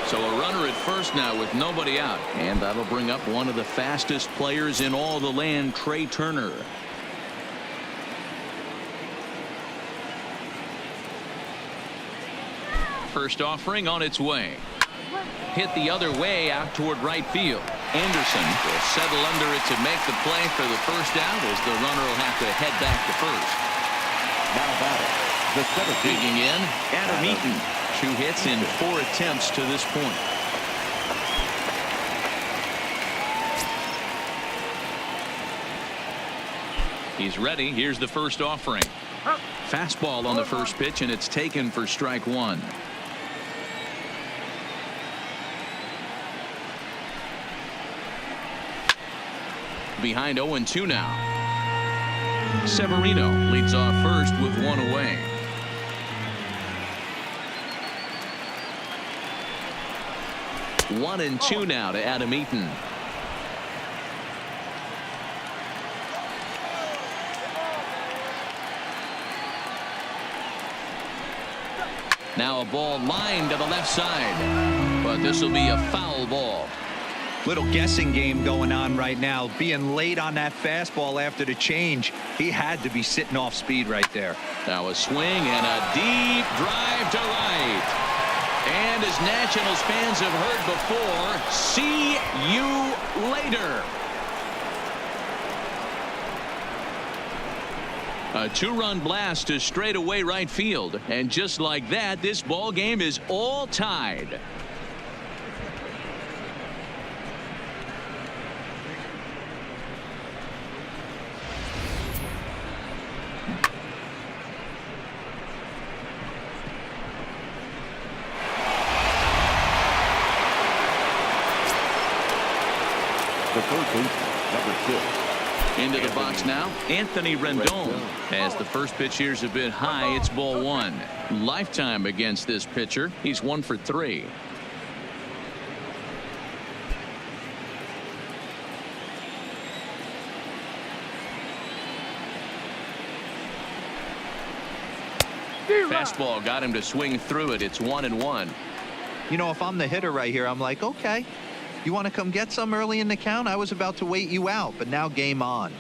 Speaker 1: So a runner at first now with nobody out, and that'll bring up one of the fastest players in all the land, Trey Turner. First offering on its way. Hit the other way out toward right field. Anderson will settle under it to make the play for the first out as the runner will have to head back to first.
Speaker 3: Now batting, the 17th.
Speaker 1: Digging in, Adam Eaton. 2 hits in 4 attempts to this point. He's ready. Here's the first offering. Fastball on the first pitch, and it's taken for strike 1. behind 0-2 now. Severino leads off first with one away. One and two now to Adam Eaton. Now a ball lined to the left side, but this will be a foul ball.
Speaker 4: Little guessing game going on right now. Being late on that fastball after the change, he had to be sitting off speed right there.
Speaker 1: Now a swing and a deep drive to right. And as Nationals fans have heard before, see you later. A two-run blast to straightaway right field, and just like that, this ball game is all tied.
Speaker 3: The third baseman, number 6.
Speaker 1: Into the box now, Anthony Rendon. As the first pitch here's a bit high, it's ball one. Lifetime against this pitcher. He's 1 for 3. Fastball got him to swing through it. It's 1-1.
Speaker 4: You know, if I'm the hitter right here, I'm like, okay, you want to come get some early in the count? I was about to wait you out, but now game on.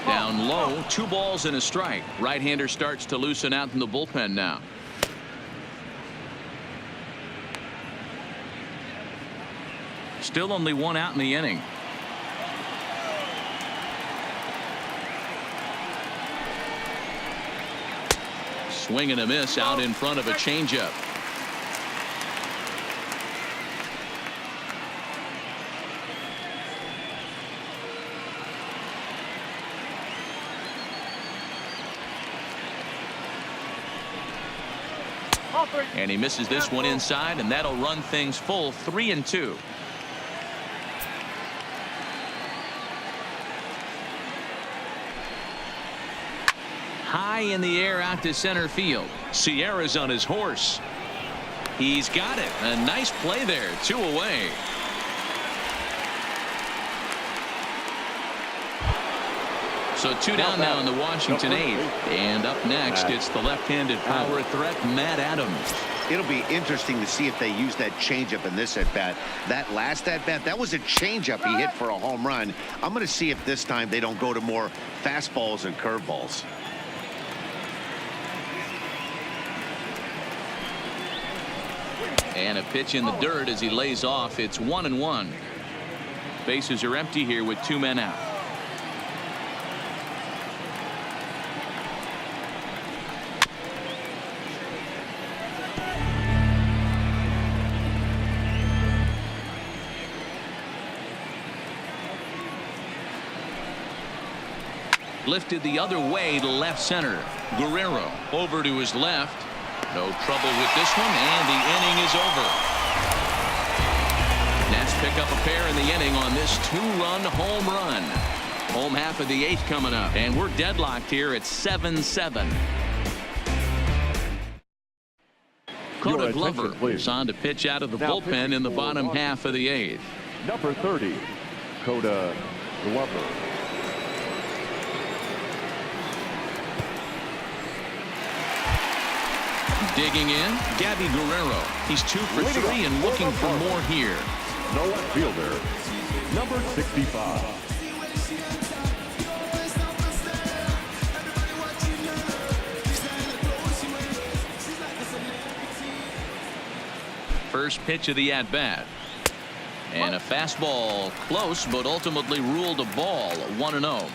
Speaker 1: Down low, 2 balls and a strike. Right-hander starts to loosen out in the bullpen now. Still only 1 out in the inning. Swing and a miss out in front of a changeup. And he misses this one inside, and that'll run things full 3-2. High in the air out to center field. Sierra's on his horse. He's got it. A nice play there. 2 away. So 2 down now in the Washington 8th. And up next, it's the left-handed power threat, Matt Adams.
Speaker 2: It'll be interesting to see if they use that changeup in this at-bat. That last at-bat, that was a changeup he hit for a home run. I'm going to see if this time they don't go to more fastballs and curveballs.
Speaker 1: And a pitch in the dirt as he lays off. It's 1-1. Bases are empty here with 2 men out. Lifted the other way to left center. Guerrero over to his left. No trouble with this one, and the inning is over. Nats pick up a pair in the inning on this 2-run home run. Home half of the 8th coming up, and we're deadlocked here at 7-7. Coda Glover is on to pitch out of the bullpen in the bottom half of the 8th.
Speaker 3: Number 30, Coda Glover.
Speaker 1: Digging in, Gabby Guerrero. He's 2 for 3 and looking for more here.
Speaker 3: No left fielder, number 65.
Speaker 1: First pitch of the at-bat. And a fastball close, but ultimately ruled a ball. 1-0.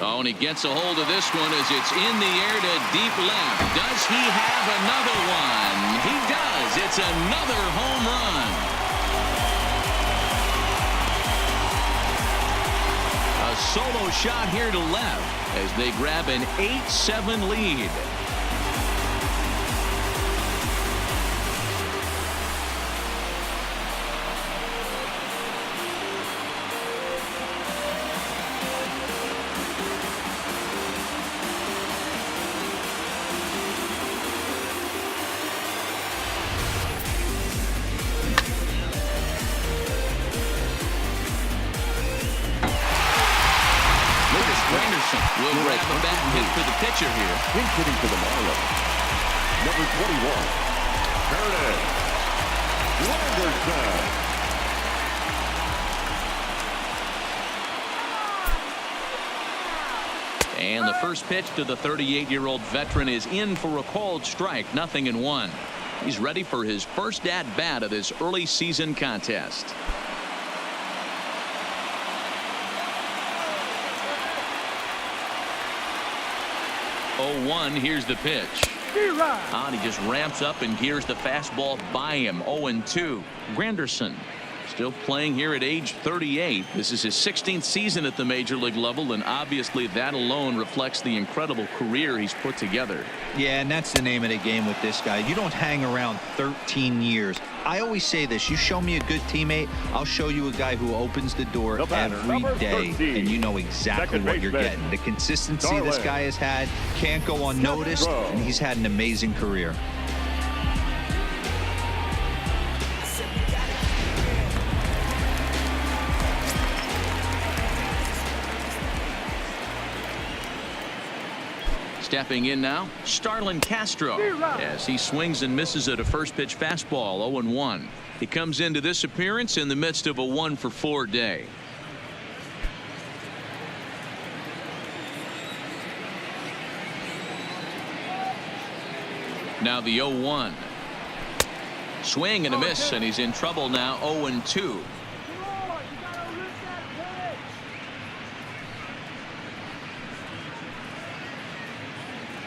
Speaker 1: Oh, and he gets a hold of this one as it's in the air to deep left. Does he have another one? He does. It's another home run. A a solo shot here to left as they grab an 8-7 lead. Will grab a bat and hit for the pitcher here.
Speaker 3: He's hitting for the Marlins. Number 21, Anderson.
Speaker 1: And the first pitch to the 38-year-old veteran is in for a called strike, 0-1. He's ready for his first at-bat of this early season contest. 0-1. Here's the pitch. And he just ramps up and gears the fastball by him. 0-2. Granderson still playing here at age 38. This is his 16th season at the major league level, and obviously that alone reflects the incredible career he's put together.
Speaker 4: Yeah, and that's the name of the game with this guy. You don't hang around 13 years. I always say this: you show me a good teammate, I'll show you a guy who opens the door every day, 13, and you know exactly what you're getting. The consistency this guy has had can't go unnoticed, and he's had an amazing career.
Speaker 1: Stepping in now, Starlin Castro, as he swings and misses at a first pitch fastball. 0-1. He comes into this appearance in the midst of a 1-for-4 day. Now the 0-1. Swing and a miss, and he's in trouble now. 0-2.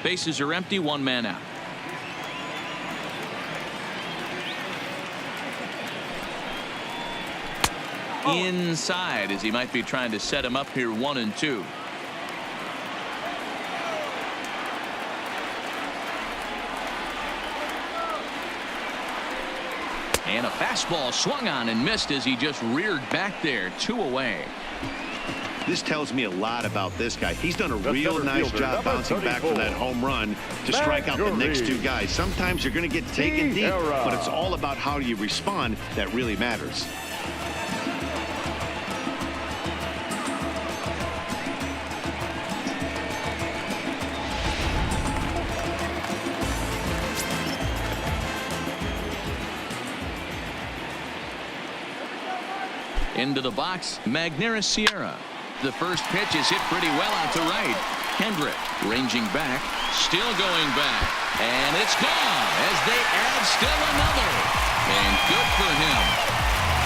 Speaker 1: Bases are empty, one man out. Inside, as he might be trying to set him up here. 1-2. And a fastball swung on and missed as he just reared back there. 2 away.
Speaker 2: This tells me a lot about this guy. He's done a real nice job bouncing back from that home run to strike out the next two guys. Sometimes you're going to get taken deep, but it's all about how you respond that really matters.
Speaker 1: Into the box, Magneuris Sierra. The first pitch is hit pretty well out to right. Hendrick ranging back, still going back, and it's gone as they add still another. And good for him.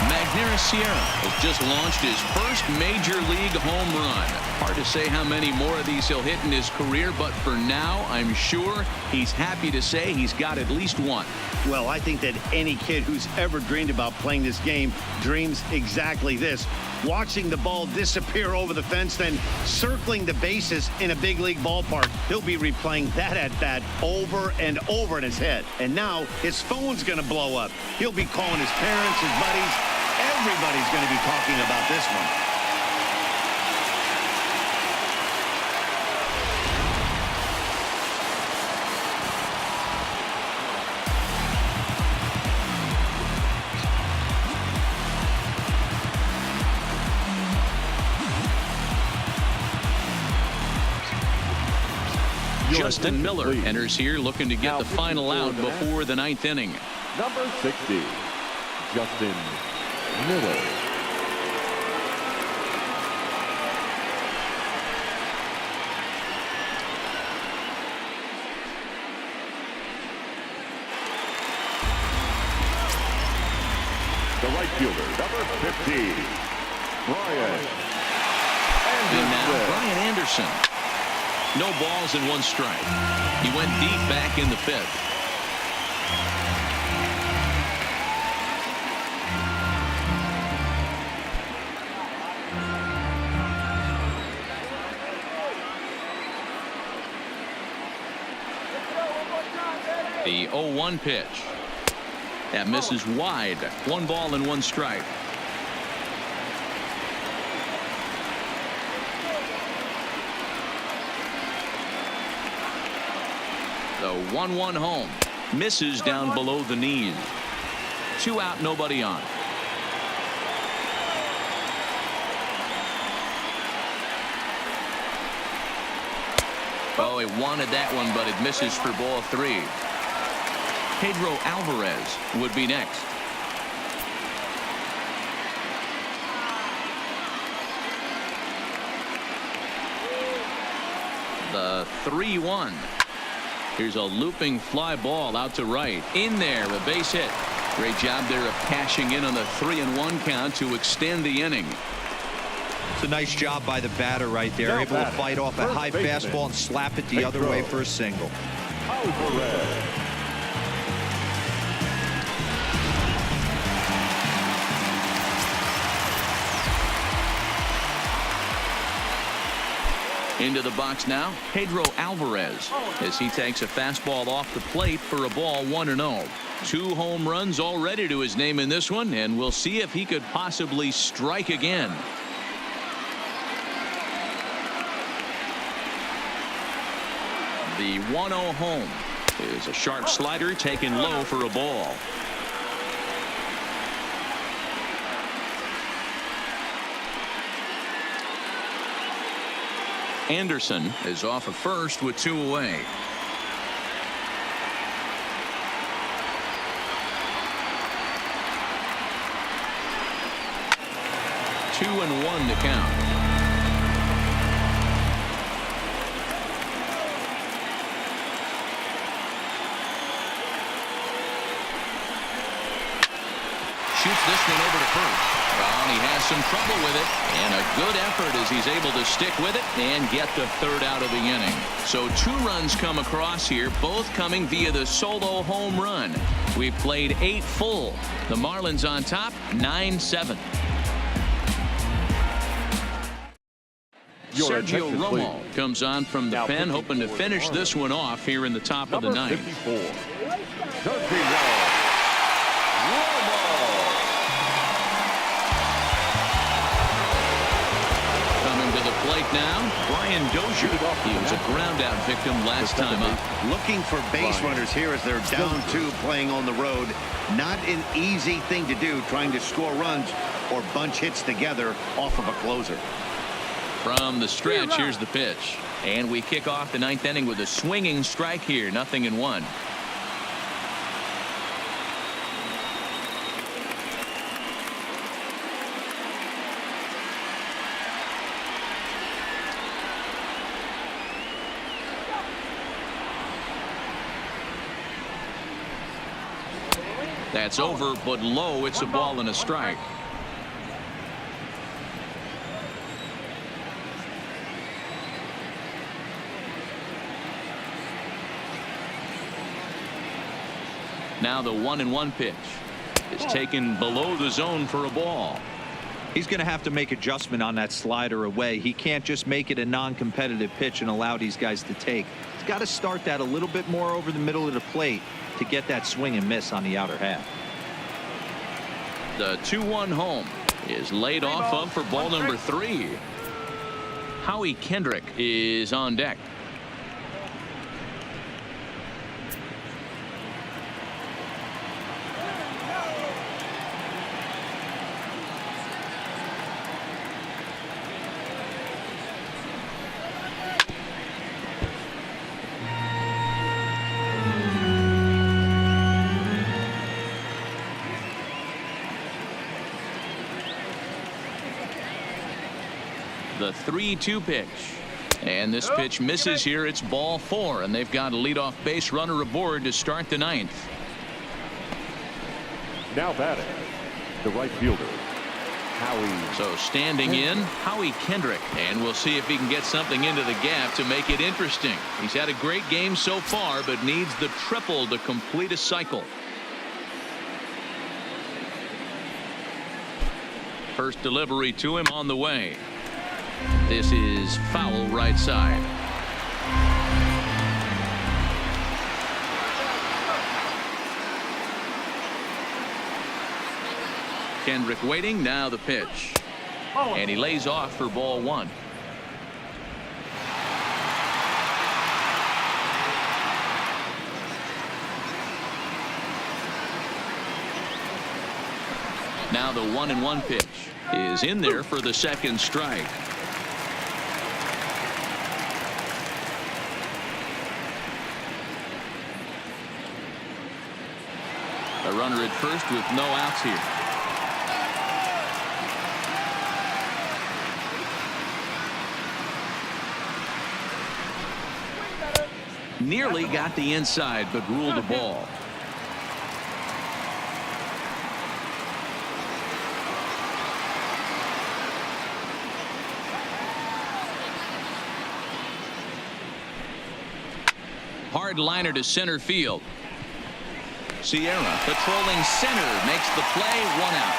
Speaker 1: Magneuris Sierra has just launched his first major league home run. Hard to say how many more of these he'll hit in his career, but for now, I'm sure he's happy to say he's got at least one.
Speaker 2: Well, I think that any kid who's ever dreamed about playing this game dreams exactly this. Watching the ball disappear over the fence, then circling the bases in a big league ballpark. He'll be replaying that at-bat over and over in his head. And now his phone's going to blow up. He'll be calling his parents, his buddies. Everybody's going to be talking about this one.
Speaker 1: Justin Miller enters here looking to get the final out before the 9th inning.
Speaker 3: Number 60, Justin Miller. The right fielder, number 50, Brian Anderson.
Speaker 1: And now Brian Anderson. No balls and 1 strike. He went deep back in the 5th. The 0-1 pitch. That misses wide. 1 ball and 1 strike. The 1-1 home. Misses down below the knees. 2 out, nobody on. Oh, he wanted that one, but it misses for ball 3. Pedro Alvarez would be next. The 3-1. Here's a looping fly ball out to right. In there, a base hit. Great job there of cashing in on the 3-1 count to extend the inning.
Speaker 4: It's a nice job by the batter right there. Able to fight off a high fastball and slap it the other way for a single.
Speaker 1: Into the box now, Pedro Alvarez, as he takes a fastball off the plate for a ball 1-0. 2 home runs already to his name in this one, and we'll see if he could possibly strike again. The 1-0 home is a sharp slider taken low for a ball. Anderson is off of first with 2 away. Two and 1 to count. Shoots this one over to first. Well, he has some trouble with it, and a good effort as he's able to stick with it and get the 3rd out of the inning. So 2 runs come across here, both coming via the solo home run. We've played 8 full. The Marlins on top, 9-7. Sergio Romo comes on from the pen, hoping to finish this one off here in the top of the 9th. Plate now, Brian Dozier. He was a ground out victim last time up.
Speaker 2: Looking for base runners here as they're down 2 playing on the road. Not an easy thing to do, trying to score runs or bunch hits together off of a closer.
Speaker 1: From the stretch, here's the pitch. And we kick off the 9th inning with a swinging strike here. 0-1. That's over, but low. It's a ball and a strike. Now the 1-1 pitch is taken below the zone for a ball.
Speaker 4: He's going to have to make adjustment on that slider away. He can't just make it a non-competitive pitch and allow these guys to take. He's got to start that a little bit more over the middle of the plate to get that swing and miss on the outer half.
Speaker 1: The 2-1 home is laid off of for ball number 3. Howie Kendrick is on deck. The 3-2 pitch, and this pitch misses here. It's ball 4, and they've got a leadoff base runner aboard to start the 9th.
Speaker 3: Now batting, the right fielder, Howie.
Speaker 1: So standing in, Howie Kendrick, and we'll see if he can get something into the gap to make it interesting. He's had a great game so far, but needs the triple to complete a cycle. First delivery to him on the way. This is foul right side. Kendrick waiting. Now the pitch. And he lays off for ball one. Now the 1-1 pitch is in there for the second strike. A runner at first with no outs here. Nearly got the inside, but ruled a ball. Hard liner to center field. Sierra patrolling center makes the play. 1 out.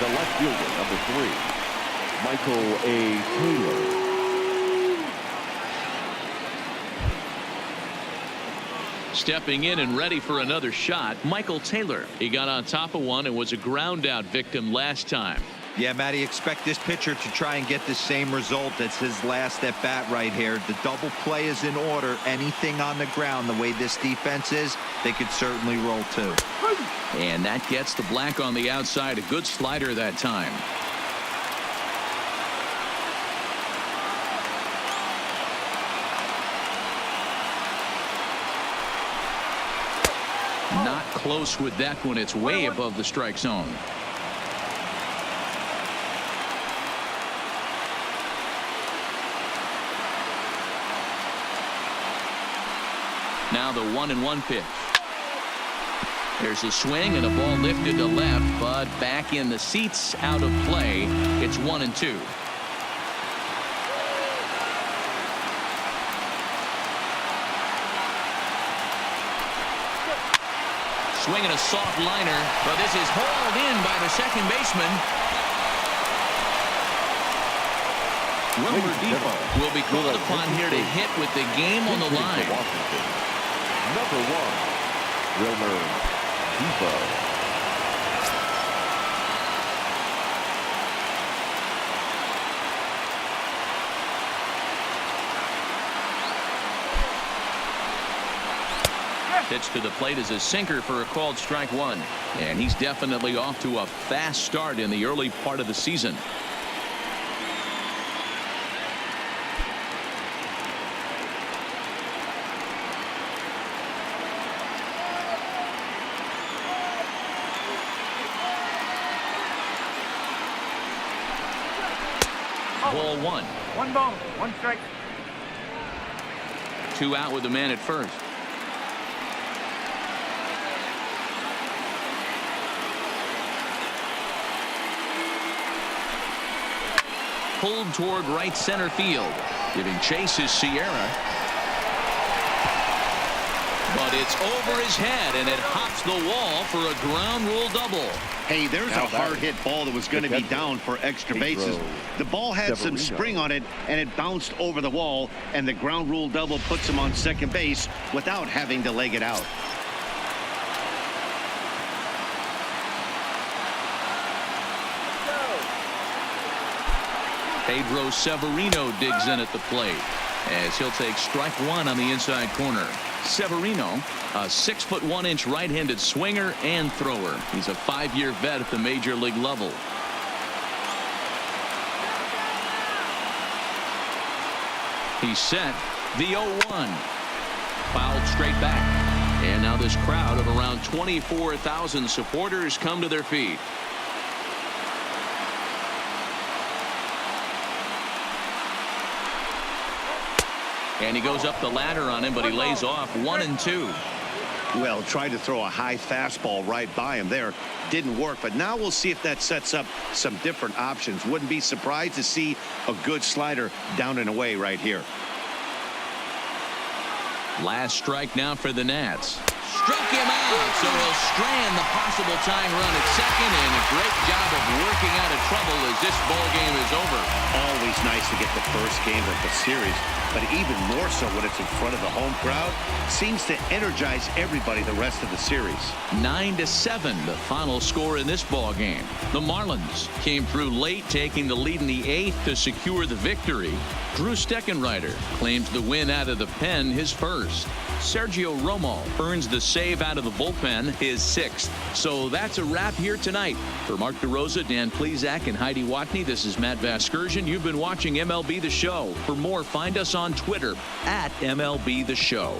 Speaker 3: The left fielder, number 3, Michael A. Taylor.
Speaker 1: Stepping in and ready for another shot, Michael Taylor. He got on top of one and was a ground out victim last time.
Speaker 4: Yeah, Matty, expect this pitcher to try and get the same result. That's his last at bat right here. The double play is in order. Anything on the ground, the way this defense is, they could certainly roll too.
Speaker 1: And that gets the black on the outside. A good slider that time. Not close with that one. It's way above the strike zone. Now the 1-1 pitch. There's a swing and a ball lifted to left, but back in the seats, out of play. It's 1-2. Swinging a soft liner, but this is hauled in by the second baseman. Wilmer Depot will be called upon here to hit with the game on the line.
Speaker 3: Number 1, Wilmer Depot.
Speaker 1: Pitch to the plate is a sinker for a called strike 1. And he's definitely off to a fast start in the early part of the season. Ball 1.
Speaker 6: 1 ball, 1 strike.
Speaker 1: 2 out with the man at first. Pulled toward right center field. Giving chase is Sierra. But it's over his head, and it hops the wall for a ground rule double.
Speaker 2: Hey, there's a hard hit ball that was going to be down for extra bases. The ball had some spring on it, and it bounced over the wall, and the ground rule double puts him on second base without having to leg it out.
Speaker 1: Pedro Severino digs in at the plate as he'll take strike 1 on the inside corner. Severino, a 6'1" right-handed swinger and thrower. He's a 5-year vet at the major league level. He's set. The 0-1. Fouled straight back. And now this crowd of around 24,000 supporters come to their feet. And he goes up the ladder on him, but he lays off 1-2.
Speaker 2: Well, tried to throw a high fastball right by him there. Didn't work, but now we'll see if that sets up some different options. Wouldn't be surprised to see a good slider down and away right here.
Speaker 1: Last strike now for the Nats. struck him out, so he'll strand the possible tying run at second, and a great job of working out of trouble as this ball game is over.
Speaker 2: Always nice to get the first game of the series, but even more so when it's in front of the home crowd. Seems to energize everybody the rest of the series.
Speaker 1: 9-7, the final score in this ball game. The Marlins came through late, taking the lead in the 8th to secure the victory. Drew Steckenrider claims the win out of the pen, his first. Sergio Romo earns the save out of the bullpen, his 6th. So that's a wrap here tonight. For Mark DeRosa, Dan Plesac, and Heidi Watney, this is Matt Vasgersian. You've been watching MLB The Show. For more, find us on Twitter @MLB The Show.